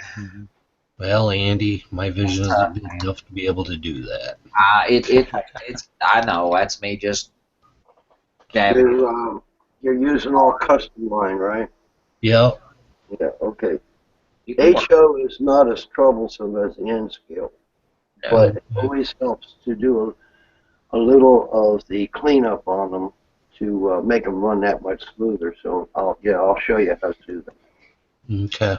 Well, Andy, my vision isn't good enough to be able to do that. It's. I know that's me just dabbing. You're using all custom line, right? Yep. Yeah, okay. You can work. HO is not as troublesome as the N scale, No. but it always helps to do a little of the cleanup on them to make them run that much smoother. So I'll show you how to do that. Okay.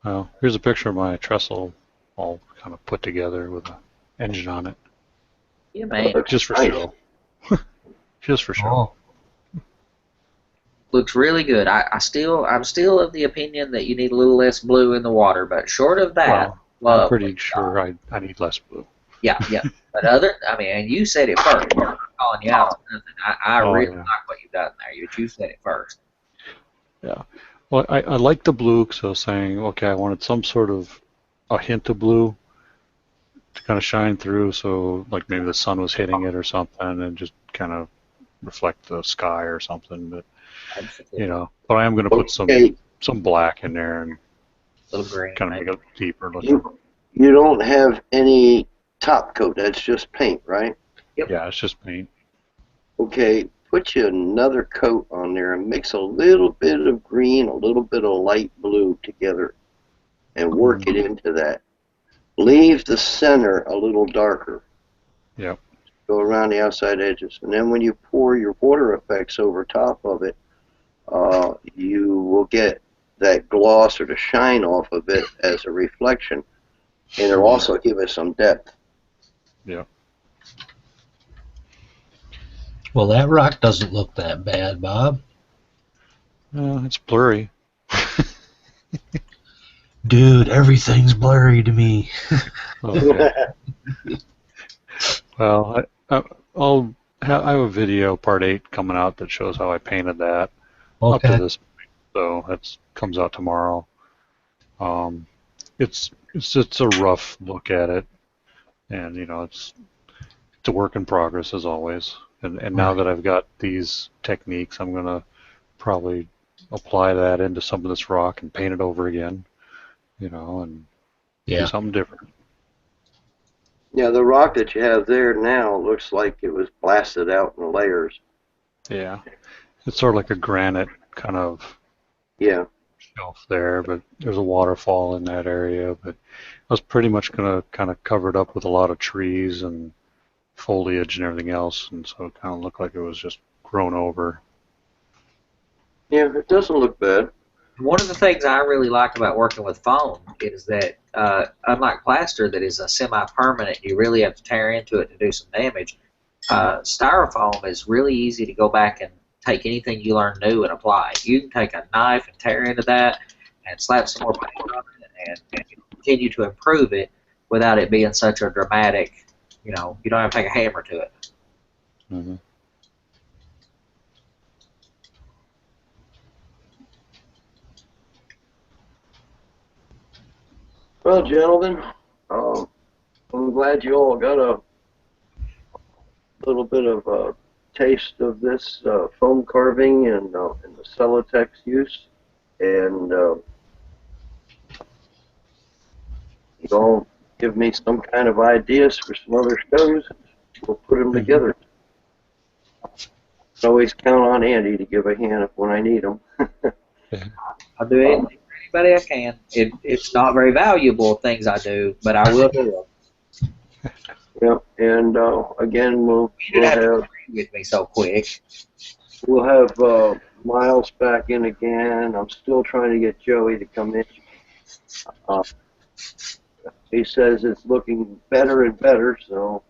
Well, here's a picture of my trestle all kind of put together with an engine on it. Yeah, man. Just for Nice. show. Just for show. Oh, Looks really good. I'm still of the opinion that you need a little less blue in the water, but short of that, Well, I'm pretty sure I need less blue. Yeah. But and you said it first. I'm not calling you out on nothing. I really Yeah. like what you've done there. But you said it first. Yeah. Well, I like the blue because I was saying, okay, I wanted some sort of a hint of blue to kind of shine through, so like maybe the sun was hitting it or something, and just kind of reflect the sky or something. But but I am going to put some black in there and Little green. kind of make it deeper looking. You don't have any top coat. That's just paint, right? Yep. Yeah, it's just paint. Okay, put you another coat on there and mix a little bit of green, a little bit of light blue together and work it into that. Leave the center a little darker. Yep. Go around the outside edges. And then when you pour your water effects over top of it, you will get that gloss or the shine off of it as a reflection. And it'll also give it some depth. Yep. well, that rock doesn't look that bad, Bob. It's blurry. Dude, everything's blurry to me. Okay. Well, I have a video, part 8, coming out that shows how I painted that up to Okay. this point. So that comes out tomorrow. It's just a rough look at it, and it's a work in progress as always. And now that I've got these techniques, I'm gonna probably apply that into some of this rock and paint it over again, and do Yeah. something different. Yeah, the rock that you have there now looks like it was blasted out in layers. Yeah, it's sort of like a granite kind of Yeah. shelf there, but there's a waterfall in that area. But I was pretty much going to kind of cover it up with a lot of trees and foliage and everything else, and so it kind of looked like it was just grown over. Yeah, it doesn't look bad. One of the things I really like about working with foam is that, unlike plaster that is a semi-permanent, you really have to tear into it to do some damage. Styrofoam is really easy to go back and take anything you learn new and apply. You can take a knife and tear into that and slap some more paint on it and continue to improve it without it being such a dramatic, you don't have to take a hammer to it. Mm-hmm. Well, gentlemen, um, I'm glad you all got a little bit of a taste of this foam carving and the Celotex use. And you all give me some kind of ideas for some other shows. We'll put them together. Always count on Andy to give a hand when I need him. I'll do anything for anybody I can. It's not very valuable things I do, but I will do them. Yep. And again, You didn't have to have agree with me so quick. Miles back in again. I'm still trying to get Joey to come in. He says it's looking better and better, so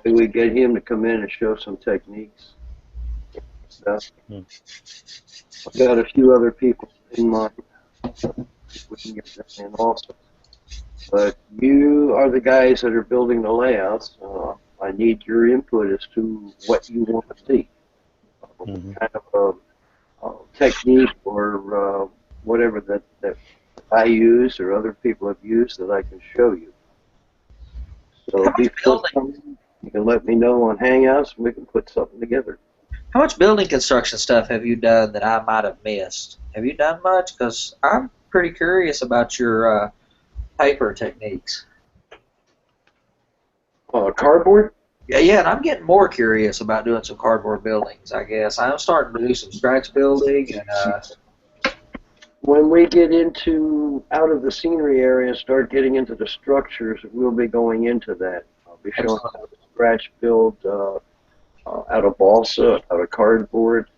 maybe we get him to come in and show some techniques. I've got a few other people in mind. We can get them in also. But you are the guys that are building the layouts. I need your input as to what you want to see. Kind of a technique or whatever that I use or other people have used that I can show you. So before you can let me know on Hangouts and we can put something together. How much building construction stuff have you done that I might have missed? Have you done much? Because I'm pretty curious about your paper techniques. Cardboard? Yeah, and I'm getting more curious about doing some cardboard buildings, I guess. I'm starting to do some scratch building, and when we get into out of the scenery area and start getting into the structures, we'll be going into that. I'll be showing how to scratch build out of balsa, out of cardboard.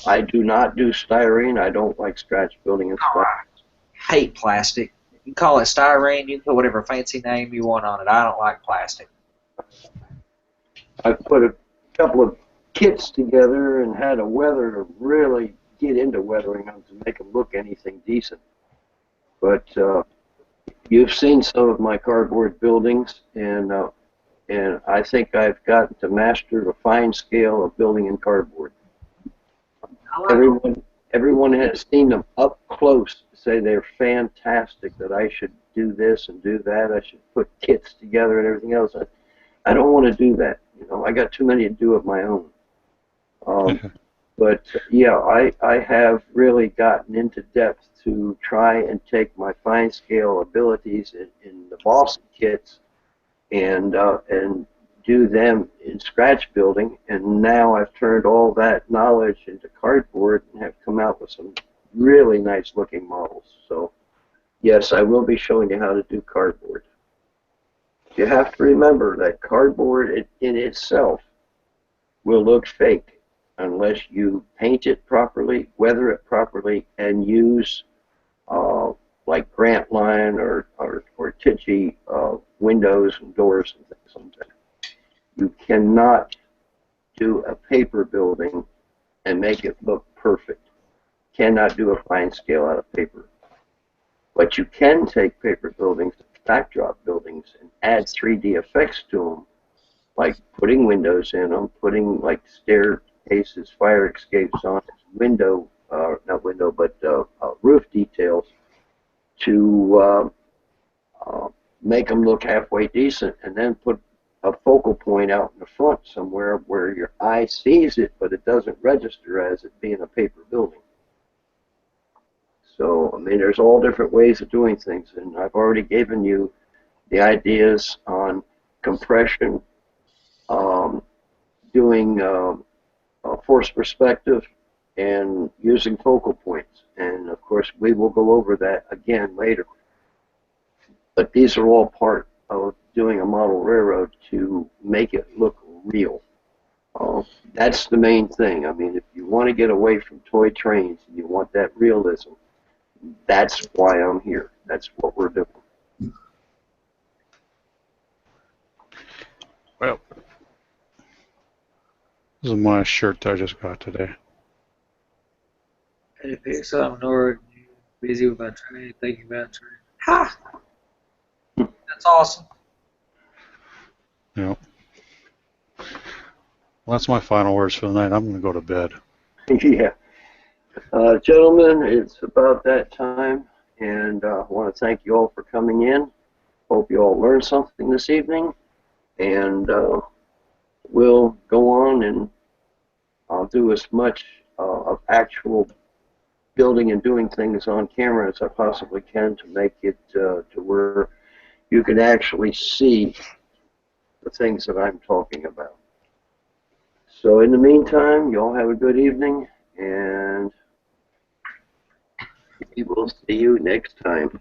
I do not do styrene. I don't like scratch building in styrene. I hate plastic. You can call it styrene, you can put whatever fancy name you want on it. I don't like plastic. I put a couple of kits together and had a weather to really get into weathering them to make them look anything decent. But you've seen some of my cardboard buildings, and I think I've gotten to master the fine scale of building in cardboard. Everyone has seen them up close, say they're fantastic, that I should do this and do that. I should put kits together and everything else. I don't want to do that. You know, I got too many to do of my own. But yeah, I have really gotten into depth to try and take my fine scale abilities in the balsa kits and do them in scratch building. And now I've turned all that knowledge into cardboard and have come out with some really nice looking models. So yes, I will be showing you how to do cardboard. You have to remember that cardboard in itself will look fake unless you paint it properly, weather it properly, and use like Grant Line or Tichy windows and doors and things like that. You cannot do a paper building and make it look perfect. Cannot do a fine scale out of paper. But you can take paper buildings, backdrop buildings, and add 3D effects to them, like putting windows in them, putting like staircases, fire escapes on it, not window, but roof details to make them look halfway decent, and then put a focal point out in the front somewhere where your eye sees it, but it doesn't register as it being a paper building. So, I mean, there's all different ways of doing things, and I've already given you the ideas on compression, doing force perspective, and using focal points. And, of course, we will go over that again later. But these are all part of doing a model railroad to make it look real. That's the main thing. I mean, if you want to get away from toy trains and you want that realism, that's why I'm here. That's what we're doing. Well, this is my shirt that I just got today. Hey, pick something, Nora. Busy with my train, thinking about train. Ha! That's awesome. Yeah. Well, that's my final words for the night. I'm going to go to bed. Yeah. Gentlemen, it's about that time. and I want to thank you all for coming in. Hope you all learned something this evening, and we'll go on and I'll do as much of actual building and doing things on camera as I possibly can to make it to where you can actually see the things that I'm talking about. So in the meantime, you all have a good evening, and we will see you next time.